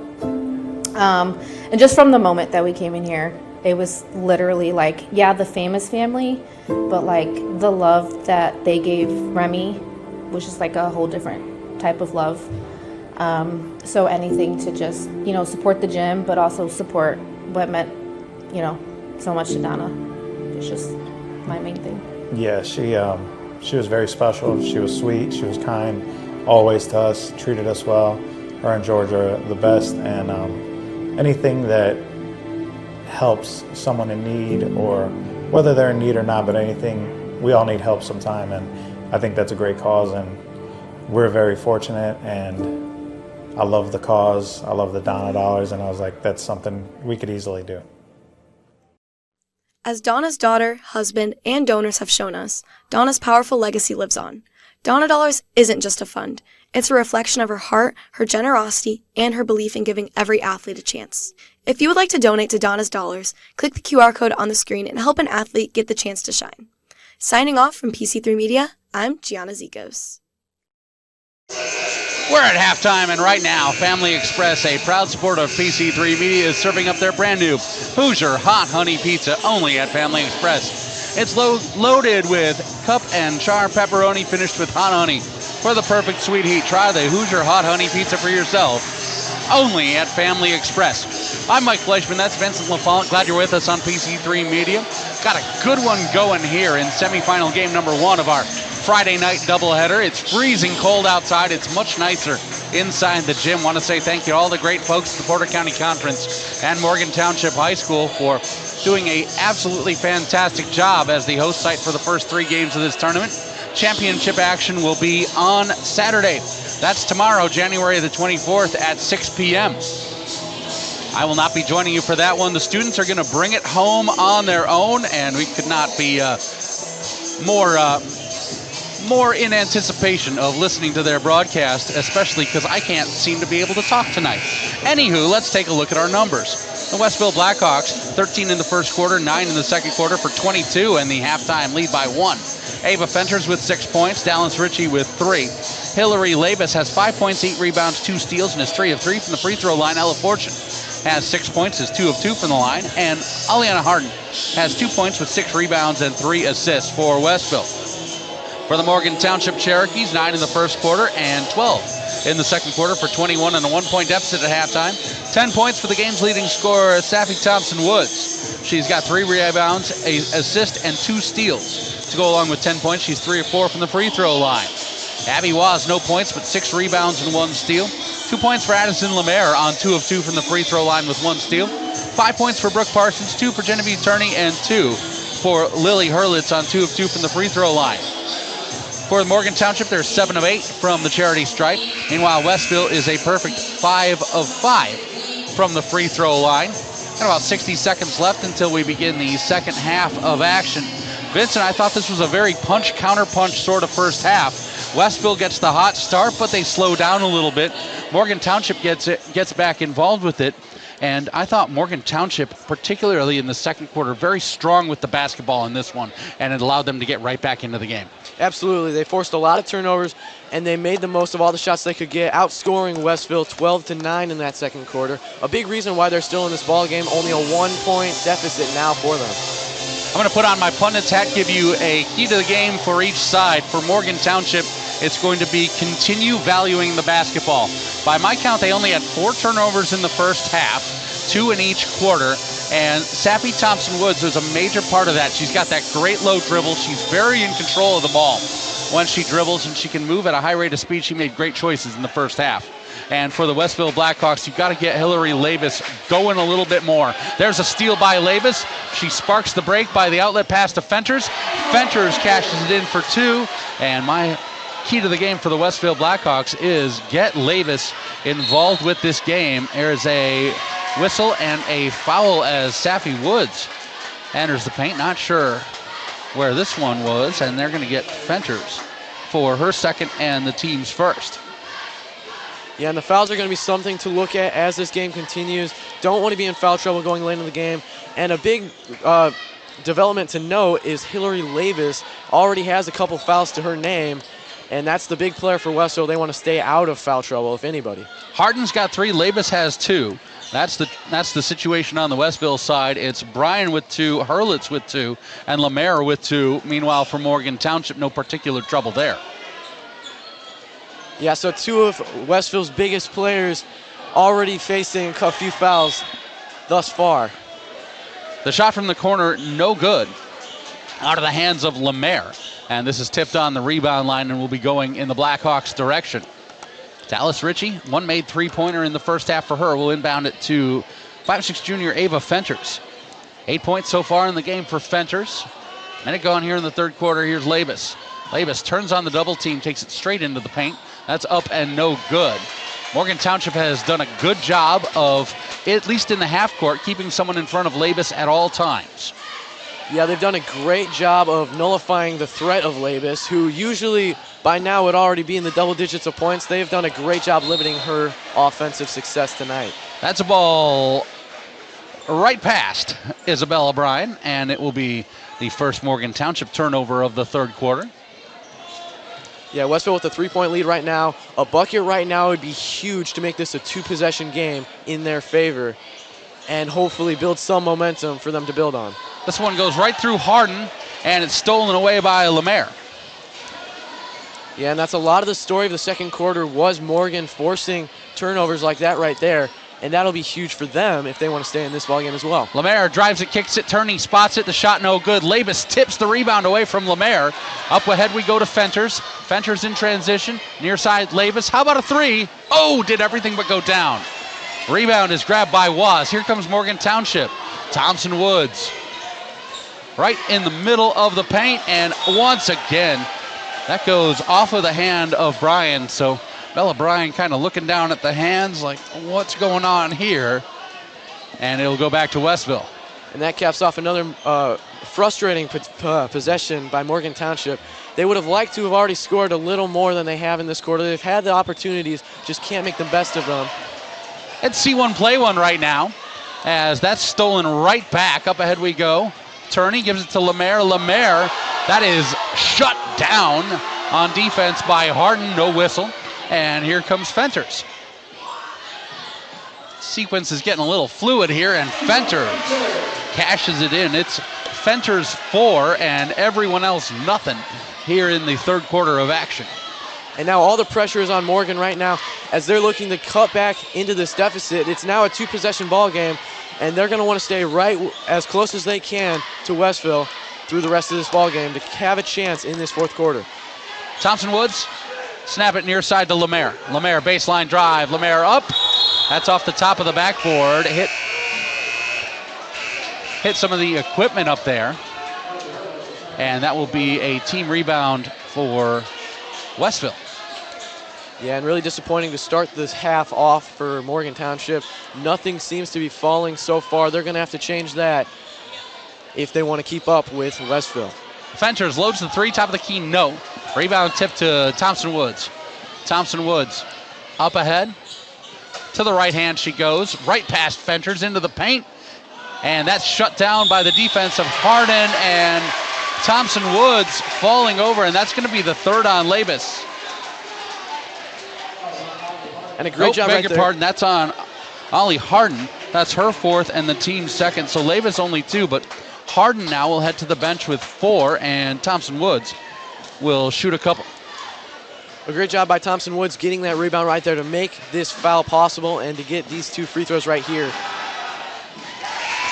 [SPEAKER 14] And just from the moment that we came in here, it was literally like, yeah, the Famous family, but like the love that they gave Remy was just like a whole different type of love. So anything to just, support the gym, but also support what meant, so much to Donna. It's just my main thing.
[SPEAKER 15] Yeah, she was very special. She was sweet. She was kind, always to us, treated us well. Her and George are the best, and anything that helps someone in need, or whether they're in need or not, but anything, we all need help sometime, and I think that's a great cause, and we're very fortunate, and I love the cause. I love the Donna dollars, and I was like, that's something we could easily do.
[SPEAKER 11] As Donna's daughter, husband, and donors have shown us, Donna's powerful legacy lives on. Donna Dollars isn't just a fund. It's a reflection of her heart, her generosity, and her belief in giving every athlete a chance. If you would like to donate to Donna's Dollars, click the QR code on the screen and help an athlete get the chance to shine. Signing off from PC3 Media, I'm Gianna Zikos.
[SPEAKER 2] We're at halftime, and right now, Family Express, a proud supporter of PC3 Media, is serving up their brand new Hoosier Hot Honey Pizza only at Family Express. It's loaded with cup and char pepperoni finished with hot honey. For the perfect sweet heat, try the Hoosier Hot Honey Pizza for yourself, only at Family Express. I'm Mike Fleischman, that's Vincent LaFont. Glad you're with us on PC3 Media. Got a good one going here in semifinal game number 1 of our Friday night doubleheader. It's freezing cold outside. It's much nicer inside the gym. Want to say thank you to all the great folks at the Porter County Conference and Morgan Township High School for doing an absolutely fantastic job as the host site for the first 3 games of this tournament. Championship action will be on Saturday. That's tomorrow, January the 24th at 6 p.m. I will not be joining you for that one. The students are going to bring it home on their own, and we could not be more in anticipation of listening to their broadcast, especially because I can't seem to be able to talk tonight. Anywho, let's take a look at our numbers. The Westville Blackhawks, 13 in the first quarter, 9 in the second quarter for 22, and the halftime lead by 1. Ava Fenters with 6 points, Dallas Ritchie with 3. Hillary Labus has 5 points, 8 rebounds, 2 steals, and is 3 of 3 from the free throw line. Ella Fortune has 6 points, is 2 of 2 from the line, and Aliana Harden has 2 points with 6 rebounds and 3 assists for Westville. For the Morgan Township Cherokees, 9 in the first quarter and 12 in the second quarter for 21 and a 1-point deficit at halftime. 10 points for the game's leading scorer, Safi Thompson-Woods. She's got 3 rebounds, an assist, and 2 steals. To go along with 10 points, she's 3 of 4 from the free throw line. Abby Waz, no points, but 6 rebounds and 1 steal. 2 points for Addison Lemaire on 2 of 2 from the free throw line with 1 steal. 5 points for Brooke Parsons, 2 for Genevieve Turney, and 2 for Lily Hurlitz on 2 of 2 from the free throw line. For Morgan Township, they're 7 of 8 from the charity stripe. Meanwhile, Westville is a perfect 5 of 5 from the free throw line. And about 60 seconds left until we begin the second half of action. Vincent, I thought this was a very punch-counter-punch sort of first half. Westville gets the hot start, but they slow down a little bit. Morgan Township gets back involved with it. And I thought Morgan Township, particularly in the second quarter, very strong with the basketball in this one, and it allowed them to get right back into the game.
[SPEAKER 3] Absolutely. They forced a lot of turnovers, and they made the most of all the shots they could get, outscoring Westville 12-9 in that second quarter. A big reason why they're still in this ball game, only a 1-point deficit now for them.
[SPEAKER 2] I'm going to put on my pundit's hat, give you a key to the game for each side. For Morgan Township, it's going to be continue valuing the basketball. By my count, they only had 4 turnovers in the first half, 2 in each quarter, and Sappy Thompson-Woods was a major part of that. She's got that great low dribble. She's very in control of the ball when she dribbles, and she can move at a high rate of speed. She made great choices in the first half. And for the Westville Blackhawks, you've got to get Hillary Labus going a little bit more. There's a steal by Labus. She sparks the break by the outlet pass to Fenters. Fenters cashes it in for 2. And my key to the game for the Westville Blackhawks is get Labus involved with this game. There's a whistle and a foul as Sappy Woods enters the paint. Not sure where this one was, and they're going to get Fenters for her second and the team's first.
[SPEAKER 3] Yeah, and the fouls are going to be something to look at as this game continues. Don't want to be in foul trouble going late in the game. And a big development to note is Hillary Labus already has a couple fouls to her name, and that's the big player for Westville. They want to stay out of foul trouble, if anybody.
[SPEAKER 2] Hardin's got 3, Labus has 2. That's the situation on the Westville side. It's Bryan with 2, Hurlitz with 2, and Lemaire with 2. Meanwhile, for Morgan Township, no particular trouble there.
[SPEAKER 3] Yeah, so 2 of Westville's biggest players already facing a few fouls thus far.
[SPEAKER 2] The shot from the corner, no good. Out of the hands of Lemaire. And this is tipped on the rebound line and will be going in the Blackhawks' direction. Dallas Ritchie, one made 3-pointer in the first half for her. Will inbound it to 5'6" junior Ava Fenters. 8 points so far in the game for Fenters. Minute gone here in the third quarter. Here's Labus. Labus turns on the double team, takes it straight into the paint. That's up and no good. Morgan Township has done a good job of, at least in the half court, keeping someone in front of Labus at all times.
[SPEAKER 3] Yeah, they've done a great job of nullifying the threat of Labus, who usually by now would already be in the double digits of points. They've done a great job limiting her offensive success tonight.
[SPEAKER 2] That's a ball right past Isabella Bryan, and it will be the first Morgan Township turnover of the third quarter.
[SPEAKER 3] Yeah, Westville with a 3-point lead right now. A bucket right now would be huge to make this a 2-possession game in their favor and hopefully build some momentum for them to build on.
[SPEAKER 2] This one goes right through Hardin, and it's stolen away by Lemaire.
[SPEAKER 3] Yeah, and that's a lot of the story of the second quarter was Morgan forcing turnovers like that right there, and that'll be huge for them if they want to stay in this ballgame as well.
[SPEAKER 2] Lemaire drives it, kicks it, turning, spots it, the shot no good. Labus tips the rebound away from Lemaire. Up ahead we go to Fenters. Fenters in transition, near side Labus. How about a 3? Oh, did everything but go down. Rebound is grabbed by Waz. Here comes Morgan Township. Thompson Woods right in the middle of the paint, and once again, that goes off of the hand of Bryan. So Bella Bryan kind of looking down at the hands like, what's going on here? And it'll go back to Westville.
[SPEAKER 3] And that caps off another frustrating possession by Morgan Township. They would have liked to have already scored a little more than they have in this quarter. They've had the opportunities, just can't make the best of them.
[SPEAKER 2] Let's see one play one right now, as that's stolen right back. Up ahead we go. Turney gives it to Lemaire. Lemaire, that is shut down on defense by Hardin. No whistle. And here comes Fenters. Sequence is getting a little fluid here, and Fenters cashes it in. It's Fenters 4 and everyone else nothing here in the third quarter of action.
[SPEAKER 3] And now all the pressure is on Morgan right now as they're looking to cut back into this deficit. It's now a 2-possession ball game, and they're going to want to stay right as close as they can to Westville through the rest of this ball game to have a chance in this fourth quarter.
[SPEAKER 2] Thompson Woods, snap it near side to Lemaire. Lemaire baseline drive. Lemaire up. That's off the top of the backboard. Hit some of the equipment up there. And that will be a team rebound for Westville.
[SPEAKER 3] Yeah, and really disappointing to start this half off for Morgan Township. Nothing seems to be falling so far. They're going to have to change that if they want to keep up with Westville.
[SPEAKER 2] Fenters loads the 3, top of the key, no. Rebound tip to Thompson Woods. Thompson Woods up ahead. To the right hand she goes. Right past Fenters into the paint. And that's shut down by the defense of Harden, and Thompson Woods falling over, and that's going to be the third on Labus.
[SPEAKER 3] And a great job right there.
[SPEAKER 2] Beg your pardon, that's on Ollie Harden. That's her fourth and the team's second. So Labus only 2, but Harden now will head to the bench with 4, and Thompson Woods will shoot a couple.
[SPEAKER 3] A great job by Thompson Woods getting that rebound right there to make this foul possible and to get these 2 free throws right here.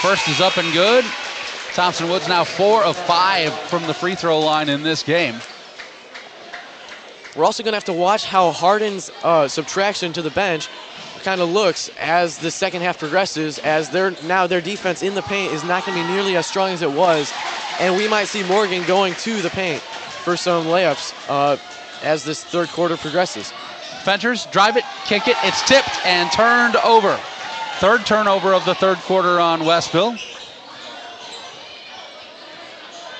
[SPEAKER 2] First is up and good. Thompson Woods now 4 of 5 from the free throw line in this game.
[SPEAKER 3] We're also going to have to watch how Harden's subtraction to the bench kind of looks as the second half progresses, as their defense in the paint is not going to be nearly as strong as it was, and we might see Morgan going to the paint for some layups as this third quarter progresses.
[SPEAKER 2] Fenters, drive it, kick it, it's tipped and turned over. Third turnover of the third quarter on Westville.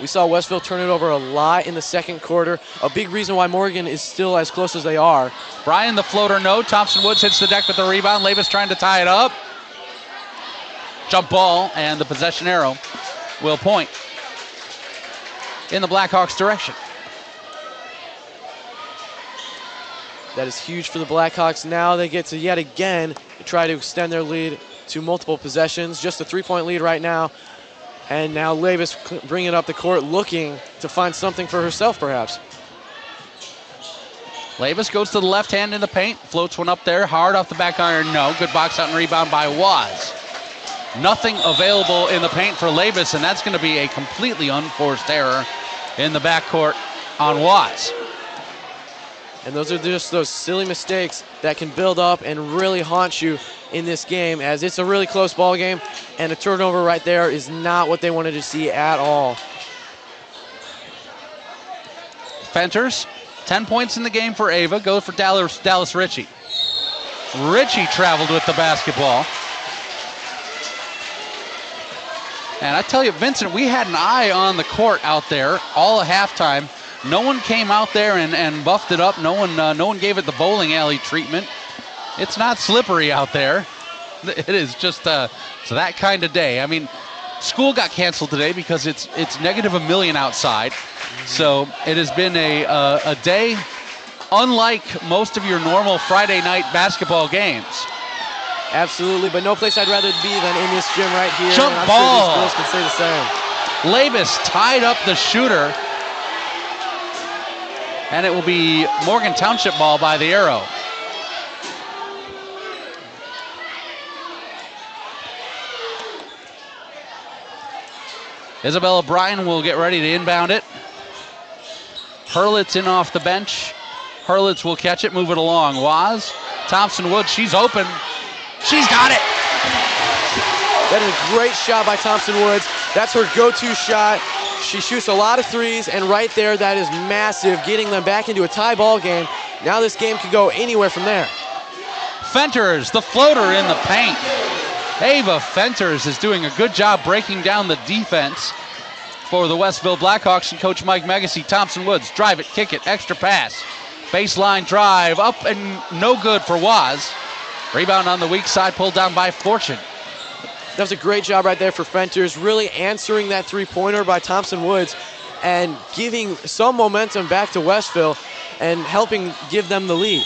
[SPEAKER 3] We saw Westville turn it over a lot in the second quarter. A big reason why Morgan is still as close as they are.
[SPEAKER 2] Bryan, the floater, no. Thompson Woods hits the deck with the rebound. Labus trying to tie it up. Jump ball, and the possession arrow will point in the Blackhawks' direction.
[SPEAKER 3] That is huge for the Blackhawks. Now they get to yet again try to extend their lead to multiple possessions. Just a 3-point lead right now. And now Labus bringing it up the court, looking to find something for herself, perhaps.
[SPEAKER 2] Labus goes to the left hand in the paint, floats one up there, hard off the back iron, no. Good box out and rebound by Waz. Nothing available in the paint for Labus, and that's going to be a completely unforced error in the backcourt on Waz.
[SPEAKER 3] And those are just those silly mistakes that can build up and really haunt you in this game, as it's a really close ball game, and a turnover right there is not what they wanted to see at all.
[SPEAKER 2] Fenters, 10 points in the game for Ava, go for Dallas Ritchie. Ritchie traveled with the basketball. And I tell you, Vincent, we had an eye on the court out there all of halftime. No one came out there and buffed it up. No one gave it the bowling alley treatment. It's not slippery out there. It is just it's that kind of day. I mean, school got canceled today because it's negative -1 million outside. So it has been a day unlike most of your normal Friday night basketball games.
[SPEAKER 3] Absolutely, but no place I'd rather be than in this gym right here.
[SPEAKER 2] Jump
[SPEAKER 3] and I'm
[SPEAKER 2] ball.
[SPEAKER 3] sure these girls can say the same.
[SPEAKER 2] Labus tied up the shooter. And it will be Morgan Township ball by the arrow. Isabella Bryan will get ready to inbound it. Hurlitz in off the bench. Hurlitz will catch it, move it along. Waz, Thompson Woods, she's open. She's got it.
[SPEAKER 3] That is a great shot by Thompson Woods. That's her go-to shot. She shoots a lot of threes, and right there, that is massive, getting them back into a tie ball game. Now this game could go anywhere from there.
[SPEAKER 2] Fenters, the floater in the paint. Ava Fenters is doing a good job breaking down the defense for the Westville Blackhawks and Coach Mike Megacy. Thompson Woods, drive it, kick it, extra pass. Baseline drive, up and no good for Waz. Rebound on the weak side, pulled down by Fortune.
[SPEAKER 3] That was a great job right there for Fenters, really answering that three-pointer by Thompson Woods and giving some momentum back to Westville and helping give them the lead.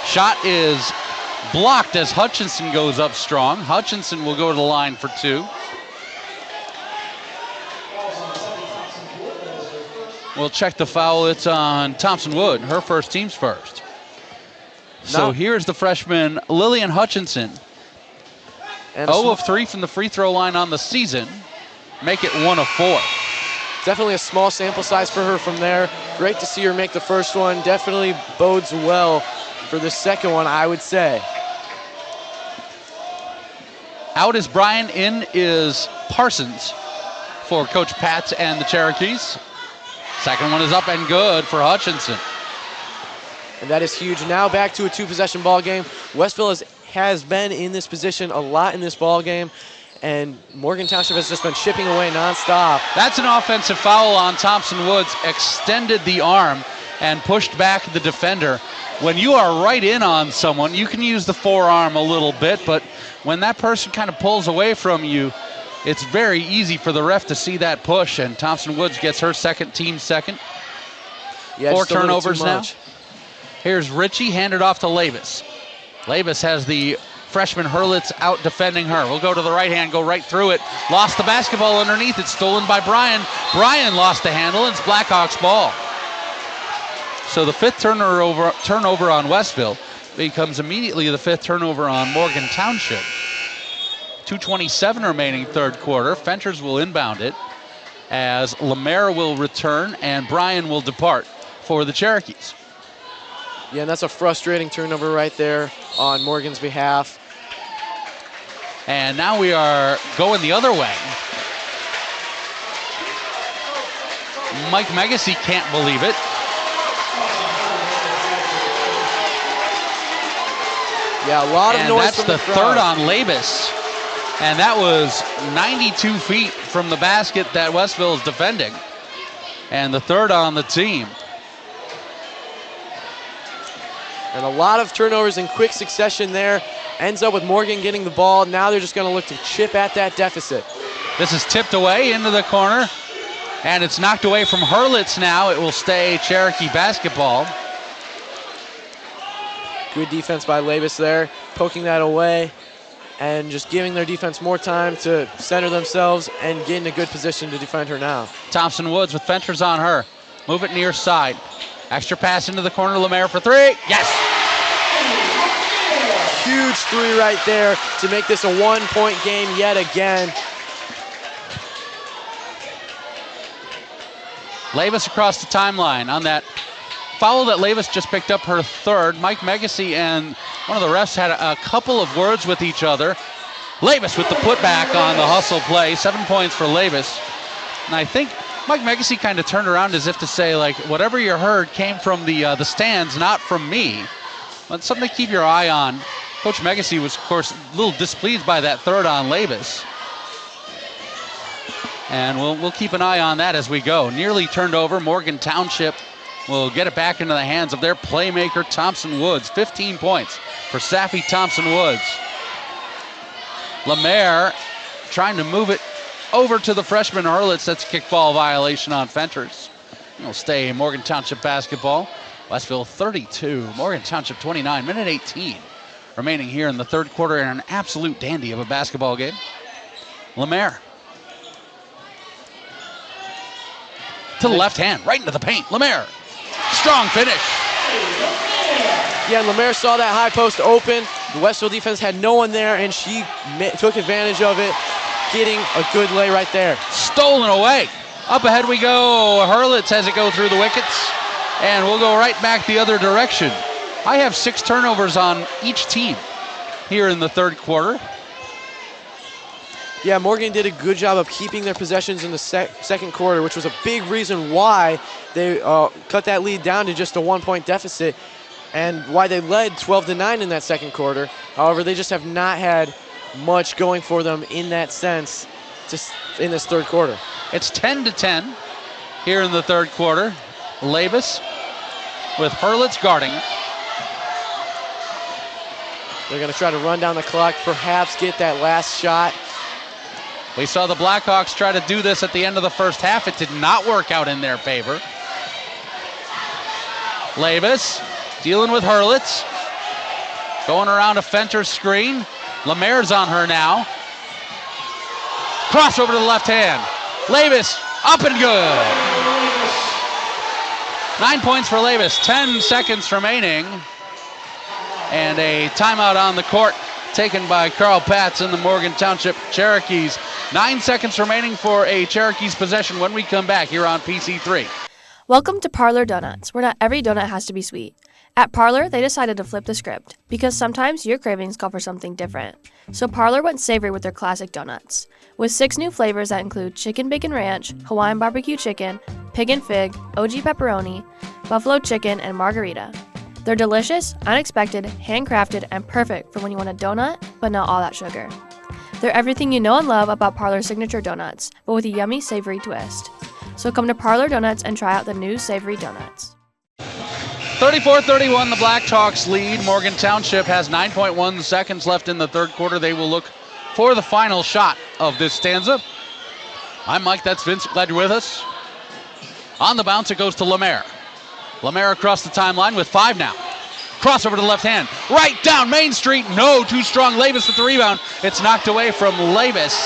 [SPEAKER 2] Shot is blocked as Hutchinson goes up strong. Hutchinson will go to the line for 2. We'll check the foul. It's on Thompson Wood, her first, team's first. So here's the freshman, Lillian Hutchinson. 0 of 3 from the free throw line on the season. Make it 1 of 4.
[SPEAKER 3] Definitely a small sample size for her from there. Great to see her make the first one. Definitely bodes well for the second one, I would say.
[SPEAKER 2] Out is Bryan, in is Parsons for Coach Pats and the Cherokees. Second one is up and good for Hutchinson.
[SPEAKER 3] And that is huge. Now back to a 2-possession ball game. Westville has been in this position a lot in this ball game, and Morgan Township has just been chipping away nonstop.
[SPEAKER 2] That's an offensive foul on Thompson Woods. Extended the arm and pushed back the defender. When you are right in on someone, you can use the forearm a little bit, but when that person kind of pulls away from you, it's very easy for the ref to see that push, and Thompson Woods gets her team second.
[SPEAKER 3] Yeah,
[SPEAKER 2] 4
[SPEAKER 3] just a little
[SPEAKER 2] turnovers
[SPEAKER 3] too
[SPEAKER 2] now.
[SPEAKER 3] much.
[SPEAKER 2] Here's Ritchie, handed off to Labus. Labus has the freshman Hurlitz out defending her. We'll go to the right hand, go right through it. Lost the basketball underneath. It's stolen by Bryan. Bryan lost the handle, and it's Blackhawks ball. So the 5th turnover on Westville becomes immediately the 5th turnover on Morgan Township. 2:27 remaining third quarter. Fenchers will inbound it as Lemaire will return and Bryan will depart for the Cherokees.
[SPEAKER 3] Yeah, and that's a frustrating turnover right there on Morgan's behalf.
[SPEAKER 2] And now we are going the other way. Mike Megacy can't believe it.
[SPEAKER 3] Yeah, a lot of noise
[SPEAKER 2] that's
[SPEAKER 3] from
[SPEAKER 2] the
[SPEAKER 3] the crowd.
[SPEAKER 2] third on Labus. And that was 92 feet from the basket that Westville is defending. And the third on the team.
[SPEAKER 3] And a lot of turnovers in quick succession there. Ends up with Morgan getting the ball. Now they're just going to look to chip at that deficit.
[SPEAKER 2] This is tipped away into the corner. And it's knocked away from Hurlitz now. It will stay Cherokee basketball.
[SPEAKER 3] Good defense by Labus there, poking that away and just giving their defense more time to center themselves and get in a good position to defend her now.
[SPEAKER 2] Thompson Woods with Fenchers on her. Move it near side. Extra pass into the corner. Lemaire for 3. Yes!
[SPEAKER 3] Huge 3 right there to make this a 1-point game yet again.
[SPEAKER 2] Labus across the timeline on that foul that Labus just picked up her third. Mike Megacy and one of the refs had a couple of words with each other. Labus with the putback on the hustle play. 7 points for Labus. And I think Mike Megacy kind of turned around as if to say, like, whatever you heard came from the stands, not from me. But something to keep your eye on. Coach Megacy was, of course, a little displeased by that third on Labus. And we'll keep an eye on that as we go. Nearly turned over. Morgan Township will get it back into the hands of their playmaker, Thompson Woods. 15 points for Saffy Thompson Woods. Lemaire trying to move it over to the freshman Hurlitz. That's a kickball violation on Fenchers. It'll stay Morgan Township basketball. Westville 32, Morgan Township 29, minute 18 remaining here in the third quarter, in an absolute dandy of a basketball game. Lemaire to the left hand, right into the paint. Lemaire, strong finish.
[SPEAKER 3] Yeah, Lemaire saw that high post open. The Westville defense had no one there, and she took advantage of it, getting a good lay right there.
[SPEAKER 2] Stolen away. Up ahead we go. Hurlitz has it go through the wickets, and we'll go right back the other direction. I have 6 turnovers on each team here in the third quarter.
[SPEAKER 3] Yeah, Morgan did a good job of keeping their possessions in the second quarter, which was a big reason why they cut that lead down to just a 1-point deficit and why they led 12-9 in that second quarter. However, they just have not had much going for them in that sense just in this third quarter.
[SPEAKER 2] It's 10-10 here in the third quarter. Labus with Hurlitz guarding.
[SPEAKER 3] They're going to try to run down the clock, perhaps get that last shot.
[SPEAKER 2] We saw the Blackhawks try to do this at the end of the first half. It did not work out in their favor. Labus dealing with Hurlitz. Going around a Fenter's screen. Lemaire's on her now. Cross over to the left hand. Labus up and good. 9 points for Labus. 10 seconds remaining. And a timeout on the court taken by Carl Patz and the Morgan Township Cherokees. 9 seconds remaining for a Cherokees possession when we come back here on PC3.
[SPEAKER 10] Welcome to Parlor Donuts, where not every donut has to be sweet. At Parlor, they decided to flip the script, because sometimes your cravings call for something different. So Parlor went savory with their classic donuts. With 6 new flavors that include chicken bacon ranch, Hawaiian barbecue chicken, pig and fig, OG pepperoni, buffalo chicken, and margarita. They're delicious, unexpected, handcrafted, and perfect for when you want a donut, but not all that sugar. They're everything you know and love about Parlor's signature donuts, but with a yummy, savory twist. So come to Parlor Donuts and try out the new savory donuts.
[SPEAKER 2] 34-31, the Blackhawks lead. Morgan Township has 9.1 seconds left in the third quarter. They will look for the final shot of this stanza. I'm Mike, that's Vince. Glad you're with us. On the bounce, it goes to Lemaire. Lemaire across the timeline with 5 now. Crossover to the left hand. Right down Main Street. No, too strong. Labus with the rebound. It's knocked away from Labus.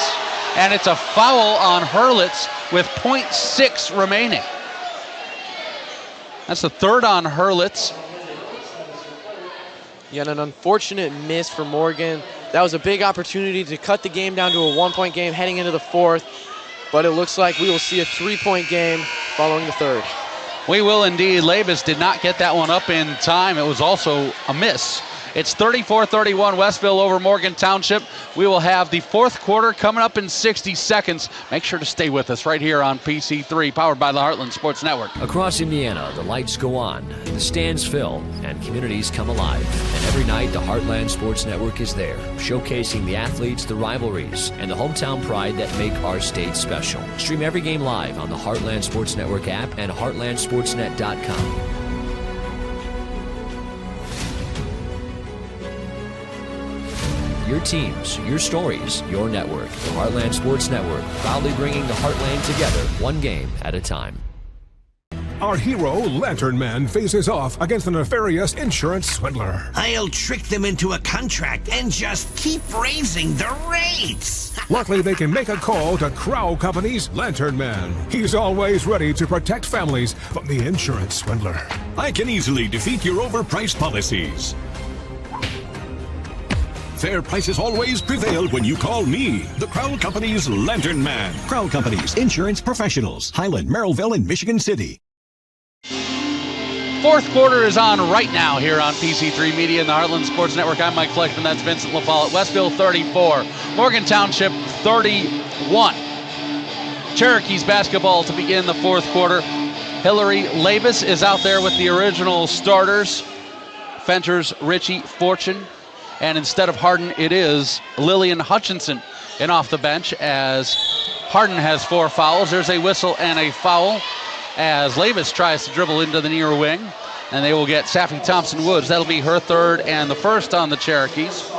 [SPEAKER 2] And it's a foul on Hurlitz with 0.6 remaining. That's the third on Hurlitz.
[SPEAKER 3] Yeah, and an unfortunate miss for Morgan. That was a big opportunity to cut the game down to a 1-point game heading into the fourth. But it looks like we will see a 3-point game following the third.
[SPEAKER 2] We will indeed. Labus did not get that one up in time. It was also a miss. It's 34-31 Westville over Morgan Township. We will have the fourth quarter coming up in 60 seconds. Make sure to stay with us right here on PC3, powered by the Heartland Sports Network.
[SPEAKER 5] Across Indiana, the lights go on, the stands fill, and communities come alive. And every night, the Heartland Sports Network is there, showcasing the athletes, the rivalries, and the hometown pride that make our state special. Stream every game live on the Heartland Sports Network app and heartlandsportsnet.com. Your teams, your stories, your network. The Heartland Sports Network, proudly bringing the Heartland together, one game at a time.
[SPEAKER 1] Our hero, Lantern Man, faces off against a nefarious insurance swindler.
[SPEAKER 16] I'll trick them into a contract and just keep raising the rates.
[SPEAKER 1] Luckily, they can make a call to Crow Company's Lantern Man. He's always ready to protect families from the insurance swindler.
[SPEAKER 17] I can easily defeat your overpriced policies. Fair prices always prevail when you call me, the Crown Company's Lantern Man. Crown Company's insurance professionals, Highland, Merrillville, and Michigan City.
[SPEAKER 2] Fourth quarter is on right now here on PC3 Media and the Heartland Sports Network. I'm Mike Fleischman, that's Vincent LaFollette. Westville 34, Morgan Township 31. Cherokees basketball to begin the fourth quarter. Hillary Labus is out there with the original starters. Fenters, Richie, Fortune. And instead of Harden, it is Lillian Hutchinson in off the bench as Harden has 4 fouls. There's a whistle and a foul as Labus tries to dribble into the near wing. And they will get Saffy Thompson-Woods. That'll be her third and the first on the Cherokees.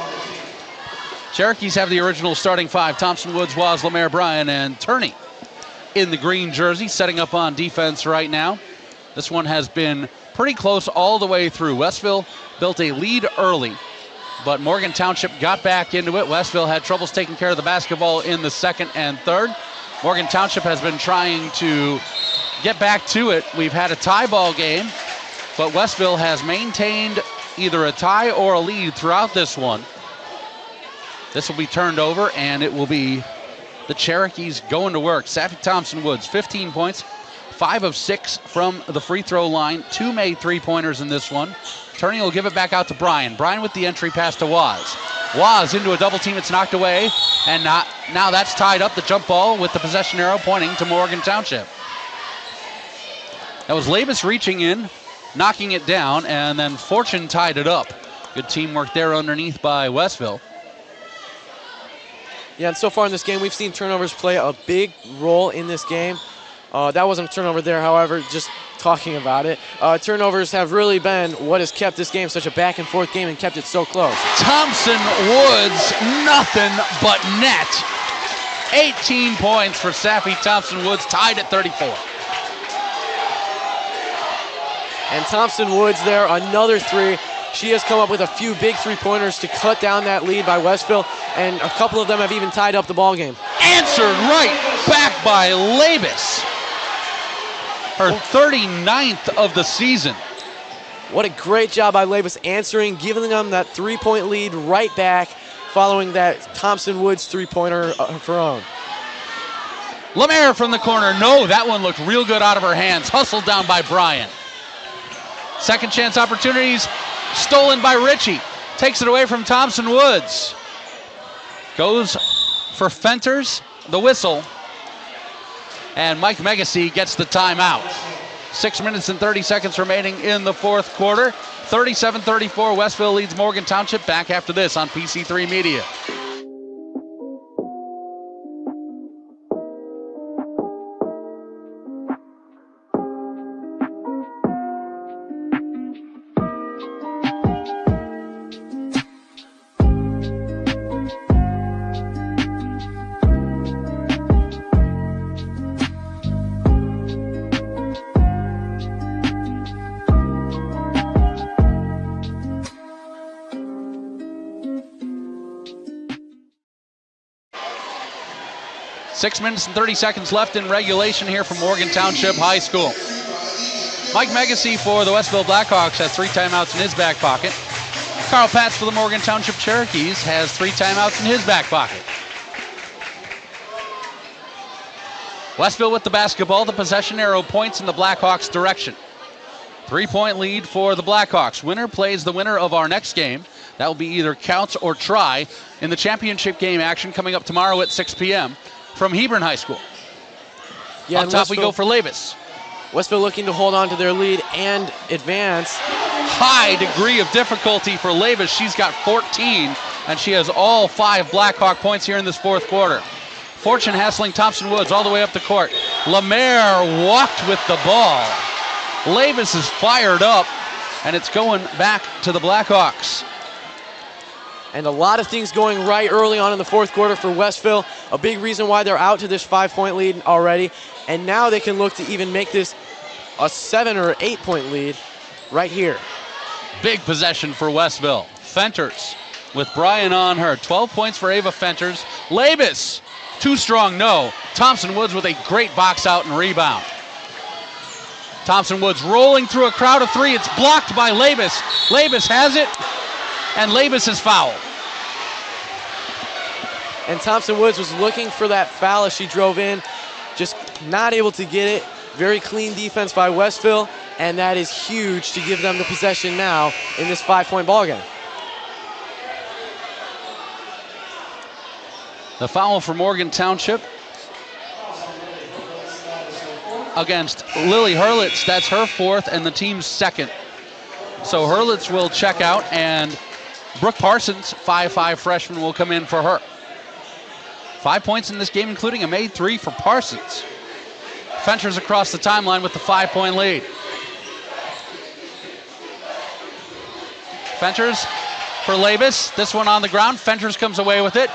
[SPEAKER 2] Cherokees have the original starting 5. Thompson-Woods, Waz, Lemaire, Bryan, and Turney in the green jersey, setting up on defense right now. This one has been pretty close all the way through. Westville built a lead early, but Morgan Township got back into it. Westville had troubles taking care of the basketball in the second and third. Morgan Township has been trying to get back to it. We've had a tie ball game, but Westville has maintained either a tie or a lead throughout this one. This will be turned over, and it will be the Cherokees going to work. Saffy Thompson-Woods, 15 points, 5 of 6 from the free throw line. 2 made three-pointers in this one. Turney will give it back out to Bryan. Bryan with the entry pass to Waz. Waz into a double team. It's knocked away. And now that's tied up. The jump ball with the possession arrow pointing to Morgan Township. That was Labus reaching in, knocking it down, and then Fortune tied it up. Good teamwork there underneath by Westville.
[SPEAKER 3] Yeah, and so far in this game, we've seen turnovers play a big role in this game. That wasn't a turnover there, however, just talking about it. Turnovers have really been what has kept this game such a back-and-forth game and kept it so close.
[SPEAKER 2] Thompson-Woods, nothing but net. 18 points for Saffy Thompson-Woods, tied at 34.
[SPEAKER 3] And Thompson-Woods there, another 3. She has come up with a few big three-pointers to cut down that lead by Westville, and a couple of them have even tied up the ball game.
[SPEAKER 2] Answered right back by Labus. Her 39th of the season.
[SPEAKER 3] What a great job by Labus answering, giving them that 3-point lead right back following that Thompson-Woods three-pointer of her own.
[SPEAKER 2] Lemaire from the corner. No, that one looked real good out of her hands. Hustled down by Bryan. Second chance opportunities stolen by Richie. Takes it away from Thompson-Woods. Goes for Fenters, the whistle. And Mike Megacy gets the timeout. 6 minutes and 30 seconds remaining in the fourth quarter. 37-34, Westville leads Morgan Township. Back after this on PC3 Media. 6 minutes and 30 seconds left in regulation here from Morgan Township High School. Mike Megacy for the Westville Blackhawks has 3 timeouts in his back pocket. Carl Patz for the Morgan Township Cherokees has 3 timeouts in his back pocket. Westville with the basketball. The possession arrow points in the Blackhawks' direction. 3-point lead for the Blackhawks. Winner plays the winner of our next game. That will be either counts or try in the championship game action coming up tomorrow at 6 p.m. from Hebron High School.
[SPEAKER 3] Yeah,
[SPEAKER 2] up top we go for Labus.
[SPEAKER 3] Westville looking to hold on to their lead and advance.
[SPEAKER 2] High degree of difficulty for Labus. She's got 14, and she has all 5 Blackhawk points here in this fourth quarter. Fortune hassling Thompson Woods all the way up the court. Lemaire walked with the ball. Labus is fired up, and it's going back to the Blackhawks.
[SPEAKER 3] And a lot of things going right early on in the fourth quarter for Westville. A big reason why they're out to this 5-point lead already. And now they can look to even make this a 7 or 8-point lead right here.
[SPEAKER 2] Big possession for Westville. Fenters with Brian on her. 12 points for Ava Fenters. Labus, too strong, no. Thompson Woods with a great box out and rebound. Thompson Woods rolling through a crowd of 3. It's blocked by Labus. Labus has it, and Labus is fouled.
[SPEAKER 3] And Thompson Woods was looking for that foul as she drove in, just not able to get it. Very clean defense by Westville, and that is huge to give them the possession now in this 5-point ball game.
[SPEAKER 2] The foul for Morgan Township against Lily Hurlitz. That's her 4th and the team's 2nd. So Hurlitz will check out, and Brooke Parsons, 5'5" freshman, will come in for her. 5 points in this game, including a made 3 for Parsons. Fenters across the timeline with the 5-point lead. Fenters for Labus. This one on the ground. Fenters comes away with it.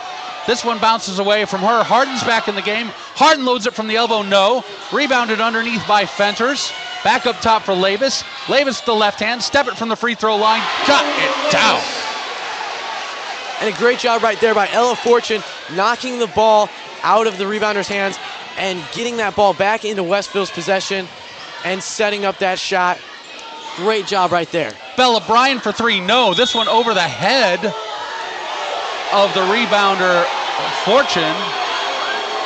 [SPEAKER 2] This one bounces away from her. Harden's back in the game. Harden loads it from the elbow, no. Rebounded underneath by Fenters. Back up top for Labus. Labus with the left hand. Step it from the free throw line. Got it down.
[SPEAKER 3] And a great job right there by Ella Fortune, knocking the ball out of the rebounder''s hands and getting that ball back into Westville's possession and setting up that shot. Great job right there.
[SPEAKER 2] Bella Bryan for 3, no. This one over the head of the rebounder, Fortune,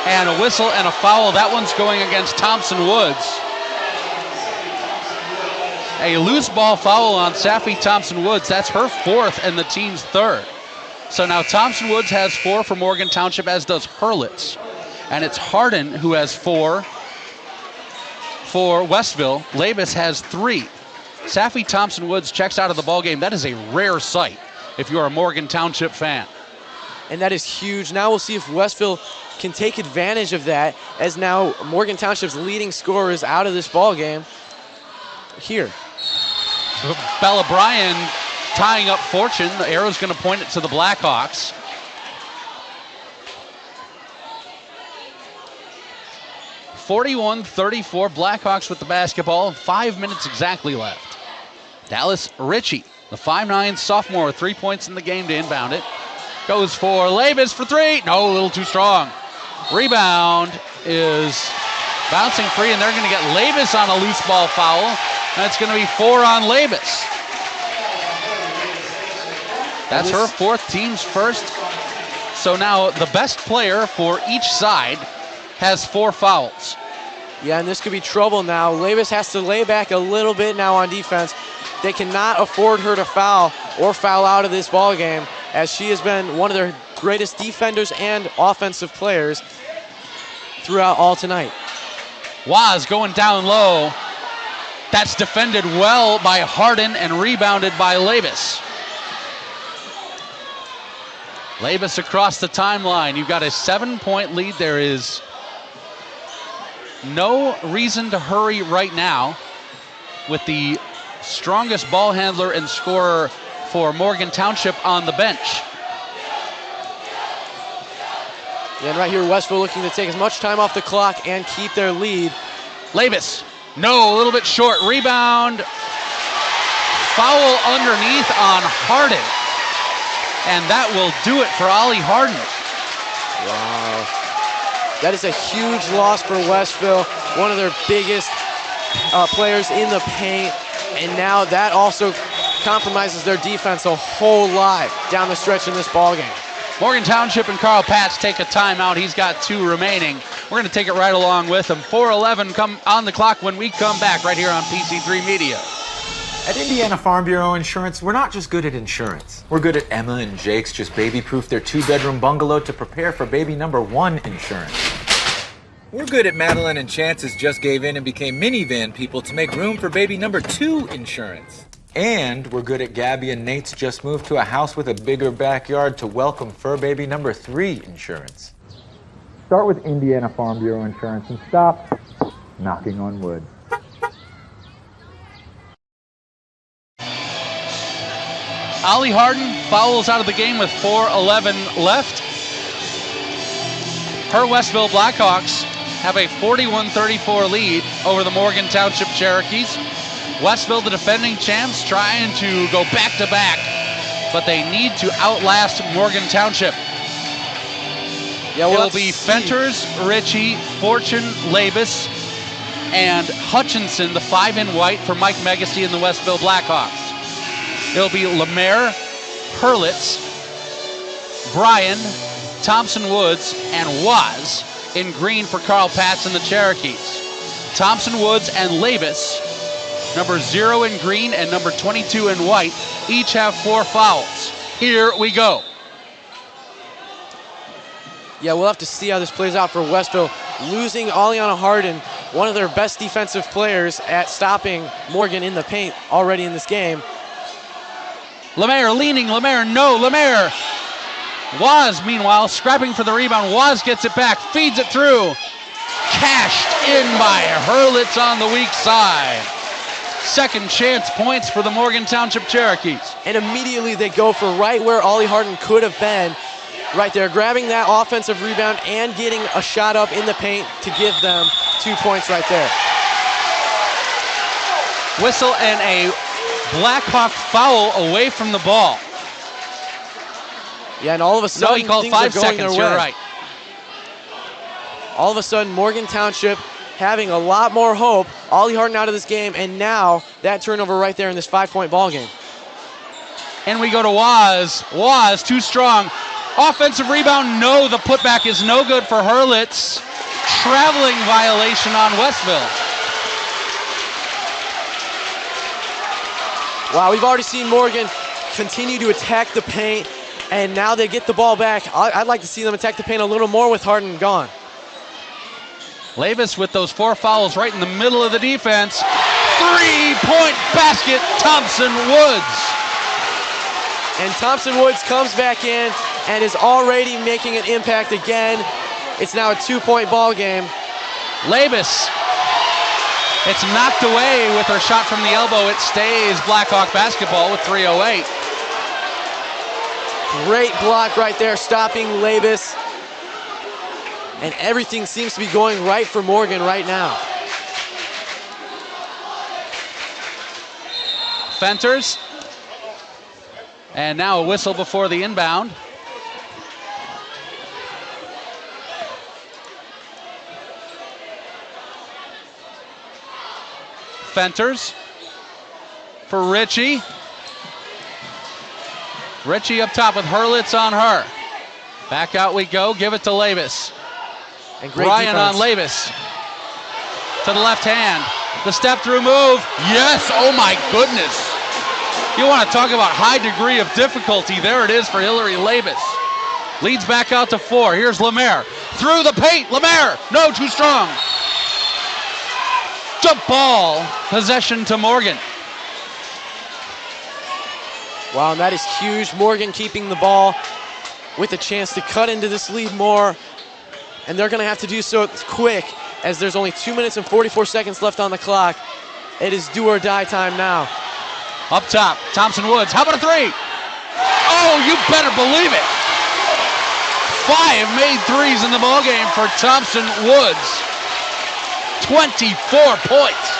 [SPEAKER 2] and a whistle and a foul. That one's going against Thompson Woods. A loose ball foul on Safi Thompson Woods. That's her 4th and the team's 3rd. So now Thompson Woods has 4 for Morgan Township, as does Hurlitz. And it's Harden who has 4 for Westville. Labus has 3. Safi Thompson Woods checks out of the ballgame. That is a rare sight if you're a Morgan Township fan.
[SPEAKER 3] And that is huge. Now we'll see if Westville can take advantage of that, as now Morgan Township's leading scorer is out of this ball game. Here.
[SPEAKER 2] Bella Bryan tying up Fortune. The arrow's going to point it to the Blackhawks. (41-34) Blackhawks with the basketball. 5 minutes exactly left. Dallas Ritchie, the 5'9" sophomore, with 3 points in the game to inbound it. Goes for Labus for 3. No, a little too strong. Rebound is bouncing free, and they're going to get Labus on a loose ball foul. That's going to be 4 on Labus. That's her 4th, team's 1st. So now the best player for each side has 4 fouls.
[SPEAKER 3] Yeah, and this could be trouble now. Labus has to lay back a little bit now on defense. They cannot afford her to foul or foul out of this ball game, as she has been one of their greatest defenders and offensive players throughout all tonight.
[SPEAKER 2] Waz going down low. That's defended well by Harden and rebounded by Labus. Labus across the timeline. You've got a 7-point lead. There is no reason to hurry right now with the strongest ball handler and scorer for Morgan Township on the bench.
[SPEAKER 3] And right here, Westville looking to take as much time off the clock and keep their lead.
[SPEAKER 2] Labus, no, a little bit short. Rebound, foul underneath on Harden. And that will do it for Ollie Harden.
[SPEAKER 3] Wow. That is a huge loss for Westville, one of their biggest players in the paint, and now that also compromises their defense a whole lot down the stretch in this ballgame.
[SPEAKER 2] Morgan Township and Carl Patch take a timeout. He's got 2 remaining. We're going to take it right along with him. 4:11 come on the clock when we come back right here on PC3 Media.
[SPEAKER 8] At Indiana Farm Bureau Insurance, we're not just good at insurance. We're good at Emma and Jake's just baby-proof their 2-bedroom bungalow to prepare for baby number 1 insurance. We're good at Madeline and Chance's just gave in and became minivan people to make room for baby number 2 insurance. And we're good at Gabby and Nate's just moved to a house with a bigger backyard to welcome fur baby number 3 insurance.
[SPEAKER 18] Start with Indiana Farm Bureau Insurance and stop knocking on wood.
[SPEAKER 2] Ollie Harden fouls out of the game with 4:11 left. Her Westville Blackhawks have a 41-34 lead over the Morgan Township Cherokees. Westville, the defending champs, trying to go back-to-back, but they need to outlast Morgan Township.
[SPEAKER 3] Yeah,
[SPEAKER 2] it'll be Fenters, Ritchie, Fortune, Labus, and Hutchinson, the 5 in white for Mike Megasty and the Westville Blackhawks. It'll be Lemaire, Hurlitz, Bryan, Thompson Woods, and Waz in green for Carl Patz and the Cherokees. Thompson Woods and Labus, number 0 in green and number 22 in white, each have 4 fouls. Here we go.
[SPEAKER 3] Yeah, we'll have to see how this plays out for Westville. Losing Aliana Harden, one of their best defensive players at stopping Morgan in the paint already in this game.
[SPEAKER 2] Lemaire leaning, Lemaire, no, Lemaire. Waz, meanwhile, scrapping for the rebound. Waz gets it back, feeds it through. Cashed in by Hurlitz on the weak side. Second chance points for the Morgan Township Cherokees.
[SPEAKER 3] And immediately they go for right where Ollie Harden could have been. Right there, grabbing that offensive rebound and getting a shot up in the paint to give them 2 points right there.
[SPEAKER 2] Whistle and a Blackhawk foul away from the ball.
[SPEAKER 3] Yeah, and all of a sudden,
[SPEAKER 2] no, he called 5 seconds, you're right.
[SPEAKER 3] All of a sudden, Morgan Township having a lot more hope. Ollie Harden out of this game, and now that turnover right there in this 5-point ball game.
[SPEAKER 2] And we go to Waz. Waz, too strong. Offensive rebound, no. The putback is no good for Hurlitz. Traveling violation on Westville.
[SPEAKER 3] Wow, we've already seen Morgan continue to attack the paint, and now they get the ball back. I'd like to see them attack the paint a little more with Harden gone.
[SPEAKER 2] Labus with those 4 fouls right in the middle of the defense. 3-point basket, Thompson Woods.
[SPEAKER 3] And Thompson Woods comes back in and is already making an impact again. It's now a 2-point ball game.
[SPEAKER 2] Labus. It's knocked away with her shot from the elbow. It stays Blackhawk basketball with 3:08.
[SPEAKER 3] Great block right there, stopping Labus. And everything seems to be going right for Morgan right now.
[SPEAKER 2] Fenters. And now a whistle before the inbound. Fenters for Ritchie. Ritchie up top with Hurlitz on her. Back out we go, give it to Labus.
[SPEAKER 3] And great
[SPEAKER 2] Bryan
[SPEAKER 3] defense.
[SPEAKER 2] on Labus. To the left hand. The step through move. Yes, oh my goodness. You want to talk about high degree of difficulty. There it is for Hillary Labus. Leads back out to 4. Here's Lemaire. Through the paint. Lemaire. No, too strong. Jump ball. Possession to Morgan.
[SPEAKER 3] Wow, and that is huge. Morgan keeping the ball with a chance to cut into this lead more. And they're going to have to do so quick as there's only 2 minutes and 44 seconds left on the clock. It is do or die time now.
[SPEAKER 2] Up top, Thompson Woods. How about a 3? Oh, you better believe it. 5 made threes in the ballgame for Thompson Woods. 24 points.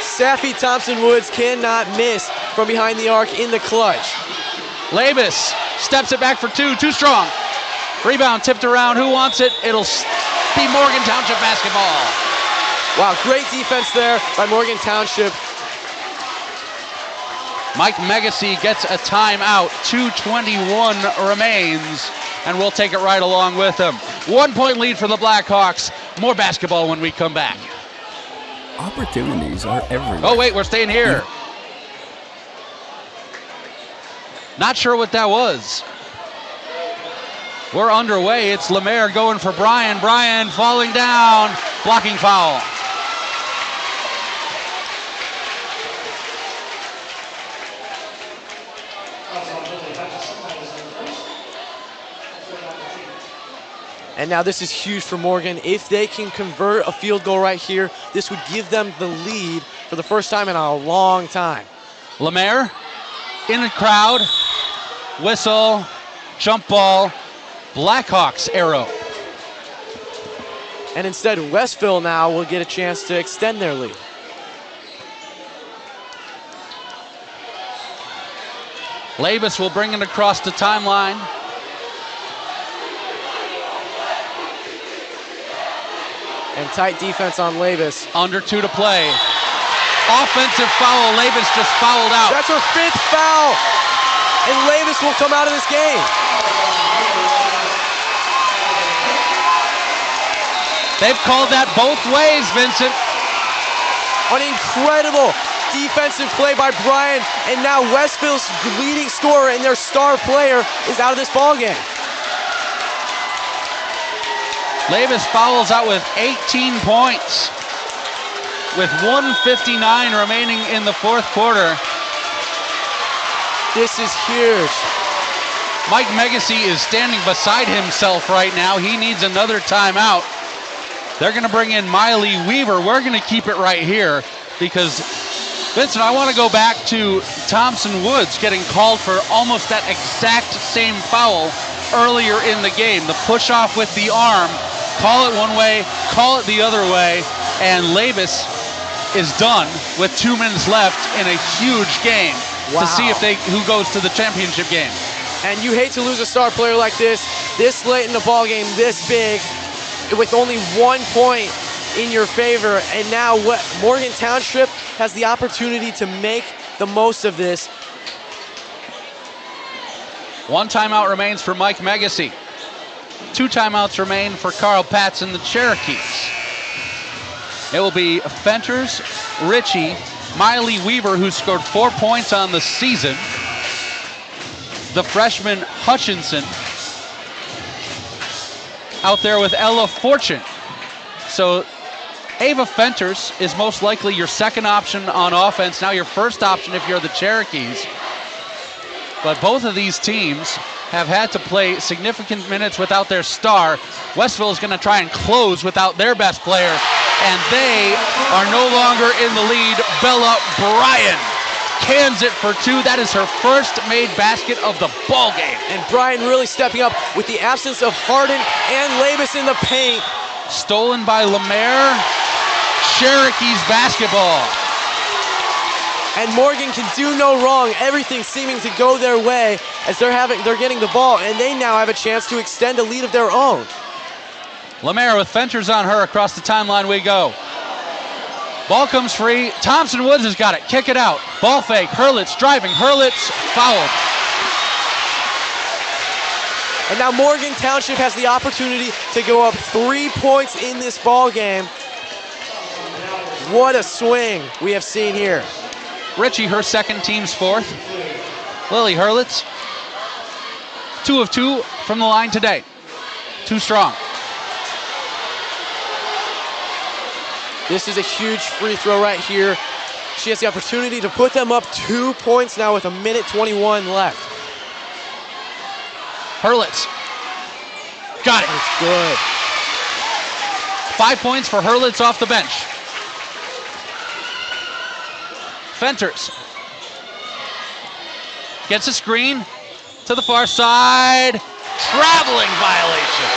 [SPEAKER 3] Saffy Thompson Woods cannot miss from behind the arc in the clutch.
[SPEAKER 2] Labus steps it back for 2, too strong. Rebound tipped around. Who wants it? It'll be Morgan Township basketball.
[SPEAKER 3] Wow, great defense there by Morgan Township.
[SPEAKER 2] Mike Megacy gets a timeout. 2:21 remains, and we'll take it right along with him. 1 point lead for the Blackhawks. More basketball when we come back.
[SPEAKER 7] Opportunities are everywhere.
[SPEAKER 2] Oh, wait, we're staying here. Not sure what that was. We're underway. It's Lemaire going for Brian. Brian falling down. Blocking foul.
[SPEAKER 3] And now this is huge for Morgan. If they can convert a field goal right here, this would give them the lead for the first time in a long time.
[SPEAKER 2] Lemaire in the crowd. Whistle, jump ball, Blackhawks arrow.
[SPEAKER 3] And instead, Westville now will get a chance to extend their lead.
[SPEAKER 2] Labus will bring it across the timeline.
[SPEAKER 3] And tight defense on Labus.
[SPEAKER 2] Under 2 to play. Offensive foul. Labus just fouled out.
[SPEAKER 3] That's her 5th foul. And Labus will come out of this game.
[SPEAKER 2] They've called that both ways, Vincent.
[SPEAKER 3] An incredible defensive play by Brian. And now Westville's leading scorer and their star player is out of this ballgame.
[SPEAKER 2] Labus fouls out with 18 points. With 1:59 remaining in the fourth quarter.
[SPEAKER 3] This is huge.
[SPEAKER 2] Mike Megacy is standing beside himself right now. He needs another timeout. They're going to bring in Miley Weaver. We're going to keep it right here because, Vincent, I want to go back to Thompson Woods getting called for almost that exact same foul earlier in the game. The push off with the arm. Call it one way, call it the other way, and Labus is done with 2 minutes left in a huge game to see if who goes to the championship game.
[SPEAKER 3] And you hate to lose a star player like this late in the ball game, this big, with only 1 point in your favor. And now Morgan Township has the opportunity to make the most of this.
[SPEAKER 2] 1 timeout remains for Mike Megacy. 2 timeouts remain for Carl Patz and the Cherokees. It will be Fenters, Ritchie, Miley Weaver, who scored 4 points on the season. The freshman Hutchinson out there with Ella Fortune. So Ava Fenters is most likely your second option on offense, now your first option if you're the Cherokees. But both of these teams have had to play significant minutes without their star. Westville is going to try and close without their best player, and they are no longer in the lead. Bella Bryan cans it for 2. That is her first made basket of the ball game.
[SPEAKER 3] And Bryan really stepping up with the absence of Harden and Labus in the paint.
[SPEAKER 2] Stolen by Lemaire. Cherokees basketball.
[SPEAKER 3] And Morgan can do no wrong. Everything seeming to go their way as they're getting the ball, and they now have a chance to extend a lead of their own.
[SPEAKER 2] Lemaire with Fenters on her. Across the timeline we go. Ball comes free. Thompson Woods has got it. Kick it out. Ball fake. Hurlitz driving. Hurlitz fouled.
[SPEAKER 3] And now Morgan Township has the opportunity to go up 3 points in this ball game. What a swing we have seen here.
[SPEAKER 2] Ritchie, her second, team's 4th. Lily Hurlitz, 2 of 2 from the line today. 2 strong.
[SPEAKER 3] This is a huge free throw right here. She has the opportunity to put them up 2 points now with 1:21 left.
[SPEAKER 2] Hurlitz, got it.
[SPEAKER 3] That's good.
[SPEAKER 2] 5 points for Hurlitz off the bench. Fenters gets a screen to the far side. Traveling violation.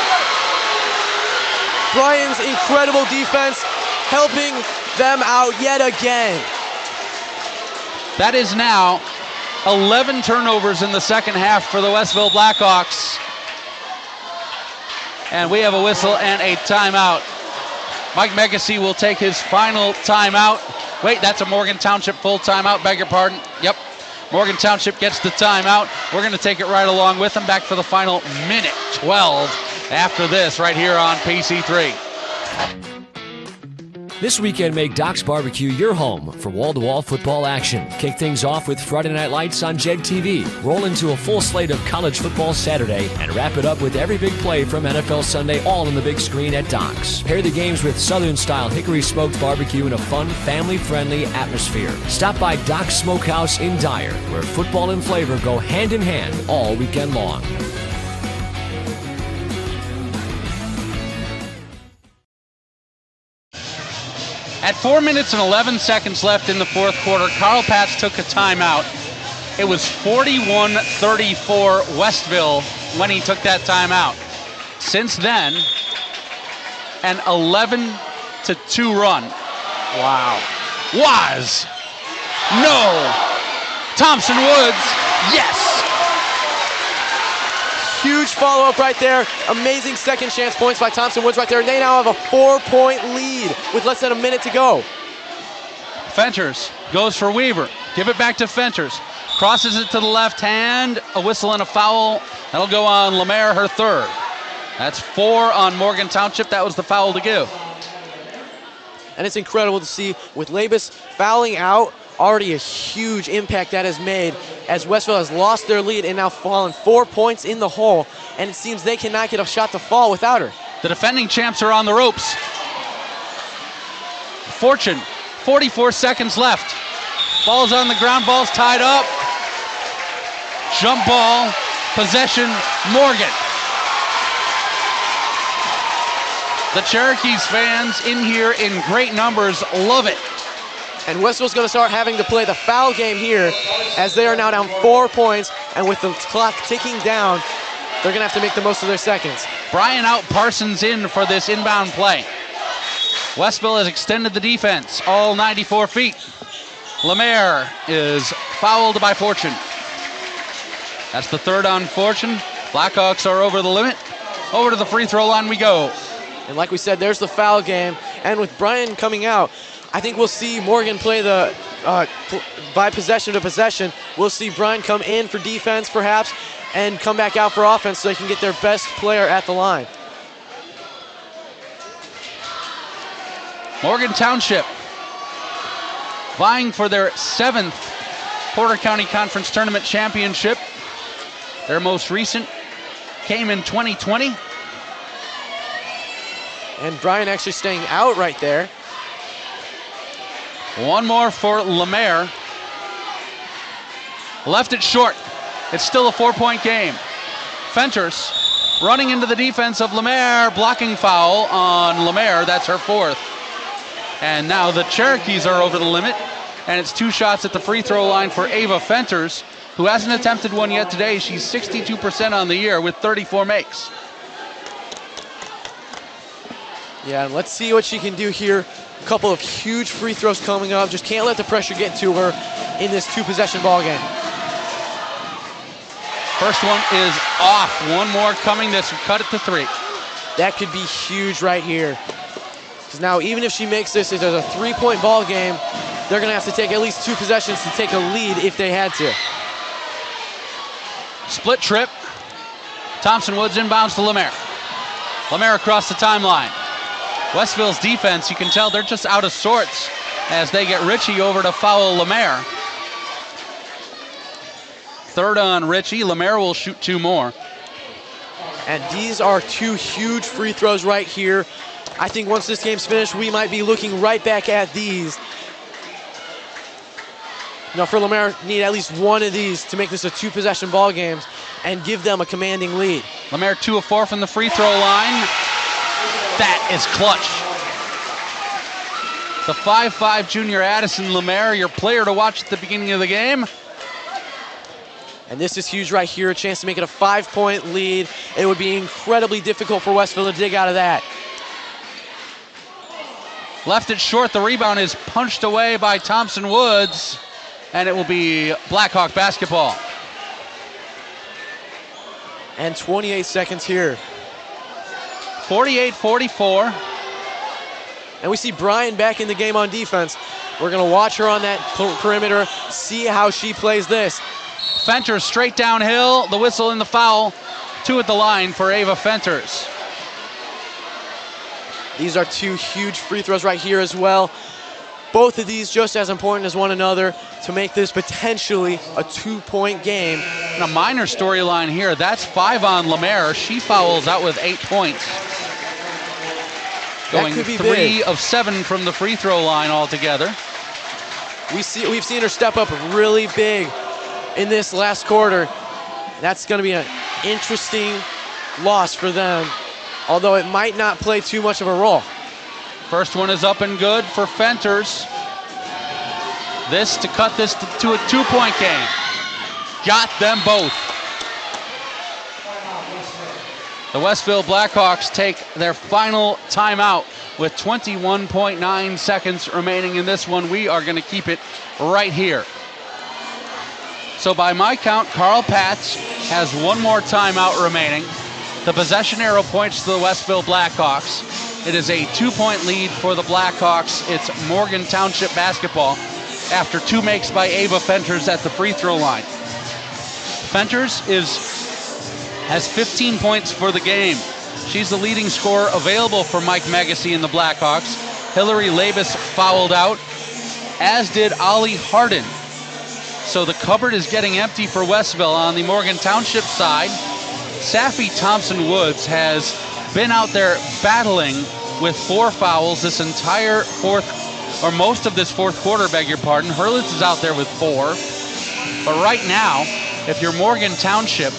[SPEAKER 3] Bryan's incredible defense helping them out yet again.
[SPEAKER 2] That is now 11 turnovers in the second half for the Westville Blackhawks. And we have a whistle and a timeout. Mike Megacy will take his final timeout. Wait, that's a Morgan Township full timeout, beg your pardon. Yep, Morgan Township gets the timeout. We're going to take it right along with them, back for the final minute 12 after this right here on PC3.
[SPEAKER 5] This weekend, make Doc's Barbecue your home for wall-to-wall football action. Kick things off with Friday Night Lights on JEG TV. Roll into a full slate of college football Saturday, and wrap it up with every big play from NFL Sunday, all on the big screen at Doc's. Pair the games with Southern-style hickory-smoked barbecue in a fun, family-friendly atmosphere. Stop by Doc's Smokehouse in Dyer, where football and flavor go hand-in-hand all weekend long.
[SPEAKER 2] At 4 minutes and 11 seconds left in the fourth quarter, Carl Patz took a timeout. It was 41-34 Westville when he took that timeout. Since then, an 11-2 run.
[SPEAKER 3] Wow.
[SPEAKER 2] Was. No. Thompson Woods, yes.
[SPEAKER 3] Huge follow-up right there. Amazing second chance points by Thompson Woods right there. And they now have a 4-point lead with less than a minute to go.
[SPEAKER 2] Fenters goes for Weaver. Give it back to Fenters. Crosses it to the left hand. A whistle and a foul. That'll go on Lemaire, her third. That's 4 on Morgan Township. That was the foul to give.
[SPEAKER 3] And it's incredible to see with Labus fouling out, already a huge impact that has made as Westville has lost their lead and now fallen 4 points in the hole, and it seems they cannot get a shot to fall without her.
[SPEAKER 2] The defending champs are on the ropes. Fortune, 44 seconds left. Ball's on the ground, ball's tied up. Jump ball, possession, Morgan. The Cherokees fans in here in great numbers love it.
[SPEAKER 3] And Westville's going to start having to play the foul game here as they are now down 4 points, and with the clock ticking down, they're going to have to make the most of their seconds.
[SPEAKER 2] Bryan out, Parsons in for this inbound play. Westville has extended the defense all 94 feet. Lemaire is fouled by Fortune. That's the third on Fortune. Blackhawks are over the limit. Over to the free throw line we go.
[SPEAKER 3] And like we said, there's the foul game. And with Bryan coming out, I think we'll see Morgan play the by possession to possession. We'll see Bryan come in for defense perhaps and come back out for offense so they can get their best player at the line.
[SPEAKER 2] Morgan Township vying for their 7th Porter County Conference Tournament championship. Their most recent came in 2020.
[SPEAKER 3] And Bryan actually staying out right there.
[SPEAKER 2] One more for Lemaire. Left it short. It's still a 4-point game. Fenters running into the defense of Lemaire, blocking foul on Lemaire. That's her 4th. And now the Cherokees are over the limit, and it's 2 shots at the free throw line for Ava Fenters, who hasn't attempted one yet today. She's 62% on the year with 34 makes.
[SPEAKER 3] Yeah, and let's see what she can do here. A couple of huge free throws coming up. Just can't let the pressure get to her in this 2-possession ball game.
[SPEAKER 2] First one is off. One more coming. This will cut it to 3.
[SPEAKER 3] That could be huge right here. Because now even if she makes this, if there's a 3-point ball game, they're going to have to take at least 2 possessions to take a lead if they had to.
[SPEAKER 2] Split trip. Thompson Woods inbounds to Lemaire. Lemaire across the timeline. Westville's defense, you can tell they're just out of sorts as they get Ritchie over to foul Lemaire. Third on Ritchie. Lemaire will shoot 2 more.
[SPEAKER 3] And these are 2 huge free throws right here. I think once this game's finished, we might be looking right back at these. Now for Lemaire, need at least one of these to make this a 2-possession ball game and give them a commanding lead.
[SPEAKER 2] Lemaire 2 of 4 from the free throw line. That is clutch. The 5'5" junior Addison Lemaire, your player to watch at the beginning of the game.
[SPEAKER 3] And this is huge right here, a chance to make it a 5-point lead. It would be incredibly difficult for Westville to dig out of that.
[SPEAKER 2] Left it short, the rebound is punched away by Thompson Woods, and it will be Blackhawk basketball.
[SPEAKER 3] And 28 seconds here.
[SPEAKER 2] 48-44.
[SPEAKER 3] And we see Bryan back in the game on defense. We're going to watch her on that perimeter, see how she plays this.
[SPEAKER 2] Fenters straight downhill, the whistle and the foul. 2 at the line for Ava Fenters.
[SPEAKER 3] These are 2 huge free throws right here as well. Both of these just as important as one another to make this potentially a 2-point game.
[SPEAKER 2] And a minor storyline here. That's 5 on Lemaire. She fouls out with 8 points. Going 3
[SPEAKER 3] big.
[SPEAKER 2] of 7 from the free throw line altogether.
[SPEAKER 3] We've seen her step up really big in this last quarter. That's going to be an interesting loss for them, although it might not play too much of a role.
[SPEAKER 2] First one is up and good for Fenters. This to cut this to a 2-point game. Got them both. The Westville Blackhawks take their final timeout with 21.9 seconds remaining in this one. We are going to keep it right here. So by my count, Carl Patz has 1 more timeout remaining. The possession arrow points to the Westville Blackhawks. It is a 2-point lead for the Blackhawks. It's Morgan Township basketball after 2 makes by Ava Fenters at the free throw line. Fenters has 15 points for the game. She's the leading scorer available for Mike Megacy and the Blackhawks. Hillary Labus fouled out, as did Ollie Hardin. So the cupboard is getting empty for Westville. On the Morgan Township side, Safi Thompson-Woods has been out there battling with 4 fouls this entire most of this fourth quarter, beg your pardon. Hurlitz is out there with 4. But right now, if you're Morgan Township,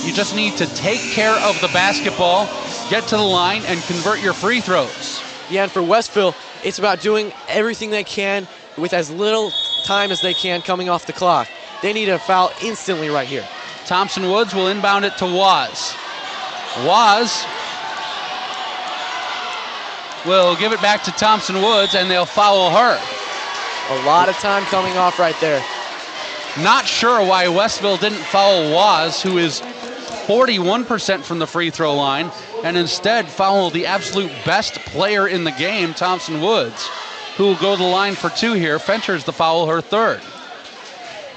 [SPEAKER 2] you just need to take care of the basketball, get to the line, and convert your free throws.
[SPEAKER 3] Yeah, and for Westville, it's about doing everything they can with as little time as they can coming off the clock. They need a foul instantly right here.
[SPEAKER 2] Thompson-Woods will inbound it to Waz. Waz will give it back to Thompson-Woods, and they'll foul her.
[SPEAKER 3] A lot of time coming off right there.
[SPEAKER 2] Not sure why Westville didn't foul Waz, who is 41% from the free throw line, and instead foul the absolute best player in the game, Thompson-Woods, who will go to the line for 2 here. Fenters the foul, her 3rd.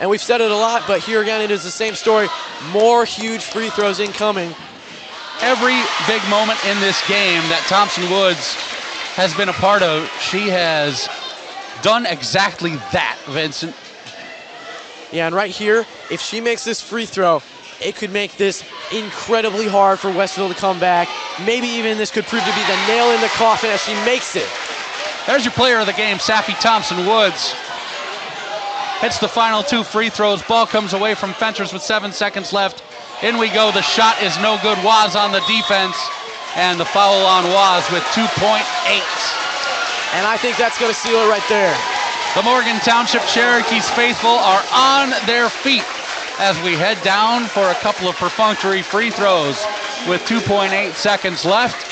[SPEAKER 3] And we've said it a lot, but here again it is the same story. More huge free throws incoming.
[SPEAKER 2] Every big moment in this game that Thompson-Woods has been a part of, she has done exactly that, Vincent.
[SPEAKER 3] Yeah, and right here, if she makes this free throw, it could make this incredibly hard for Westville to come back. Maybe even this could prove to be the nail in the coffin as she makes it.
[SPEAKER 2] There's your player of the game, Safi Thompson-Woods. Hits the final 2 free throws. Ball comes away from Fenters with 7 seconds left. In we go. The shot is no good. Waz on the defense. And the foul on Waz with 2.8.
[SPEAKER 3] And I think that's going to seal it right there.
[SPEAKER 2] The Morgan Township Cherokees faithful are on their feet as we head down for a couple of perfunctory free throws with 2.8 seconds left.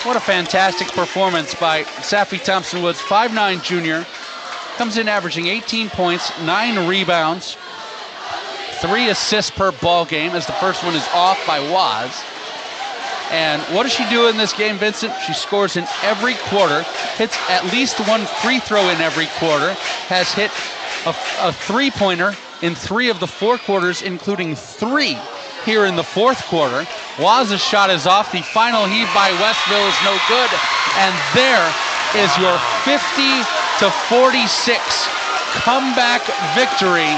[SPEAKER 2] What a fantastic performance by Safi Thompson-Woods, 5'9" junior. Comes in averaging 18 points, 9 rebounds, 3 assists per ball game, as the first one is off by Waz. And what does she do in this game, Vincent? She scores in every quarter, hits at least 1 free throw in every quarter, has hit a three-pointer in 3 of the 4 quarters, including 3 here in the fourth quarter. Waz's shot is off. The final heave by Westville is no good. And there is your 50-46 comeback victory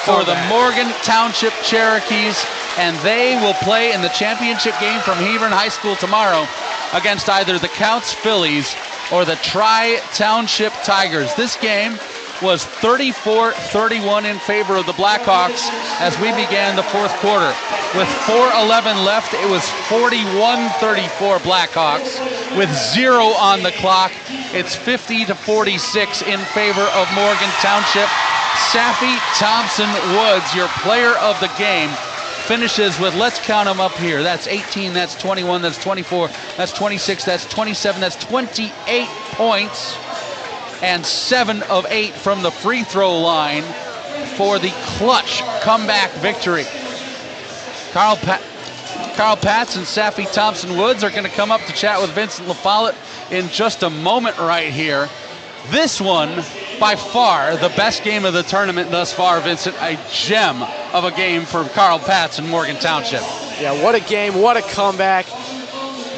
[SPEAKER 2] for the Morgan Township Cherokees. And they will play in the championship game from Hebron High School tomorrow against either the Counts Phillies or the Tri-Township Tigers. This game was 34-31 in favor of the Blackhawks as we began the fourth quarter. With 4:11 left, it was 41-34 Blackhawks. With 0 on the clock, it's 50-46 in favor of Morgan Township. Safi Thompson-Woods, your player of the game, finishes with, let's count them up here. That's 18, that's 21, that's 24, that's 26, that's 27, that's 28 points. And 7 of 8 from the free throw line for the clutch comeback victory. Carl Patz and Safi Thompson-Woods are going to come up to chat with Vincent LaFollette in just a moment right here. This one, by far, the best game of the tournament thus far, Vincent. A gem of a game for Carl Patz and Morgan Township.
[SPEAKER 3] Yeah, what a game, what a comeback.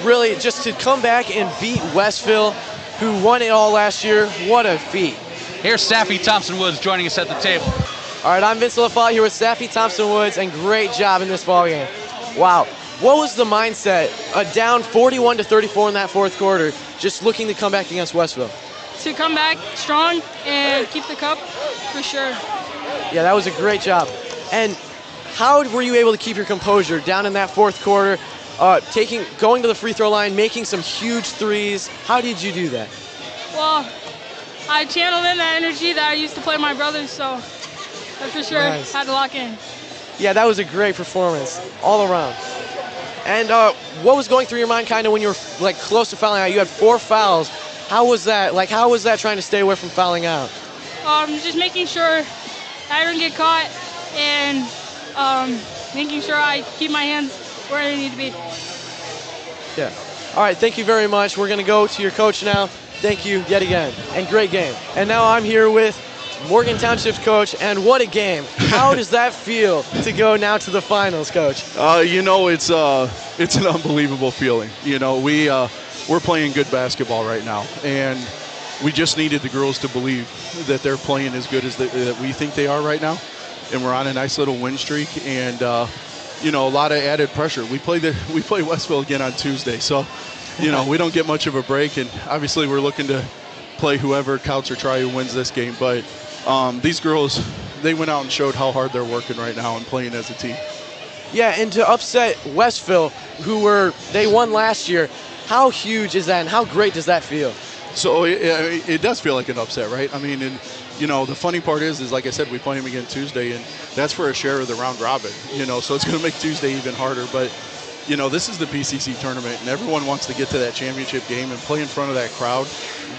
[SPEAKER 3] Really, just to come back and beat Westville, who won it all last year, what a feat.
[SPEAKER 2] Here's Safi Thompson-Woods joining us at the table.
[SPEAKER 3] All right, I'm Vincent LaFollette here with Safi Thompson-Woods, and great job in this ball game. Wow, what was the mindset? Down 41-34 in that fourth quarter, just looking to come back against Westville.
[SPEAKER 19] To come back strong and keep the cup, for sure.
[SPEAKER 3] Yeah, that was a great job. And how were you able to keep your composure down in that fourth quarter, going to the free throw line, making some huge threes? How did you do that?
[SPEAKER 19] Well, I channeled in that energy that I used to play my brothers, so I for sure had to lock in.
[SPEAKER 3] Yeah, that was a great performance all around. And what was going through your mind kind of when you were like close to fouling out? You had 4 fouls. How was that? Like, how was that trying to stay away from fouling out?
[SPEAKER 19] Just making sure I don't get caught and making sure I keep my hands where they need to be.
[SPEAKER 3] Yeah. All right, thank you very much. We're going to go to your coach now. Thank you yet again, and great game. And now I'm here with Morgan Township's coach, and what a game. How does that feel to go now to the finals, Coach?
[SPEAKER 20] You know, it's an unbelievable feeling. You know, we're playing good basketball right now, and we just needed the girls to believe that they're playing as good as that we think they are right now, and we're on a nice little win streak, and you know, a lot of added pressure. We play Westville again on Tuesday, so you know we don't get much of a break, and obviously we're looking to play whoever counts or try who wins this game. But these girls, they went out and showed how hard they're working right now and playing as a team.
[SPEAKER 3] Yeah, and to upset Westville, they won last year. How huge is that, and how great does that feel?
[SPEAKER 20] So it does feel like an upset, right? I mean, and you know, the funny part is like I said, we play them again Tuesday, and that's for a share of the round robin. You know, so it's going to make Tuesday even harder. But you know, this is the PCC tournament, and everyone wants to get to that championship game and play in front of that crowd.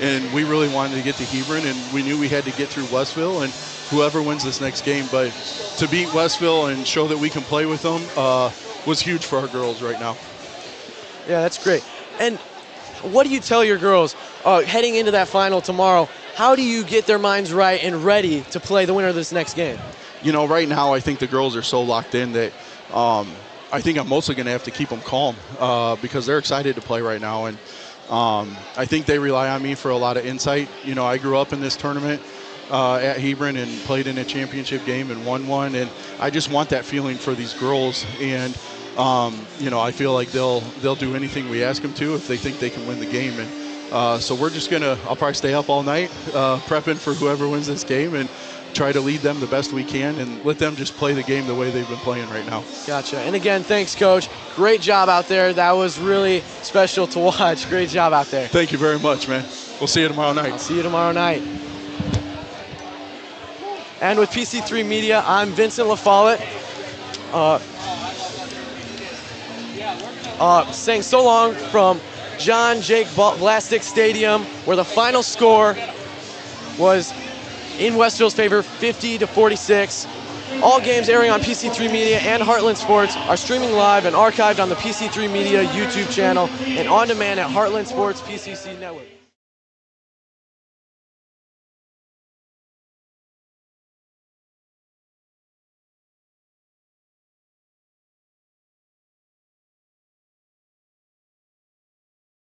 [SPEAKER 20] And we really wanted to get to Hebron, and we knew we had to get through Westville, and whoever wins this next game. But to beat Westville and show that we can play with them was huge for our girls right now.
[SPEAKER 3] Yeah, that's great. And what do you tell your girls heading into that final tomorrow? How do you get their minds right and ready to play the winner of this next game?
[SPEAKER 20] You know, right now I think the girls are so locked in that I think I'm mostly going to have to keep them calm because they're excited to play right now. And I think they rely on me for a lot of insight. You know, I grew up in this tournament at Hebron and played in a championship game and won one. And I just want that feeling for these girls. And you know, I feel like they'll do anything we ask them to if they think they can win the game. And so we're just I'll probably stay up all night prepping for whoever wins this game and try to lead them the best we can and let them just play the game the way they've been playing right now.
[SPEAKER 3] Gotcha. And again, thanks, Coach. Great job out there. That was really special to watch. Great job out there.
[SPEAKER 20] Thank you very much, man. We'll see you tomorrow night.
[SPEAKER 3] I'll see you tomorrow night. And with PC3 Media, I'm Vincent LaFollette. Saying so long from John Jake Blastic Stadium, where the final score was in Westville's favor, 50-46. All games airing on PC3 Media and Heartland Sports are streaming live and archived on the PC3 Media YouTube channel and on demand at Heartland Sports PCC Network.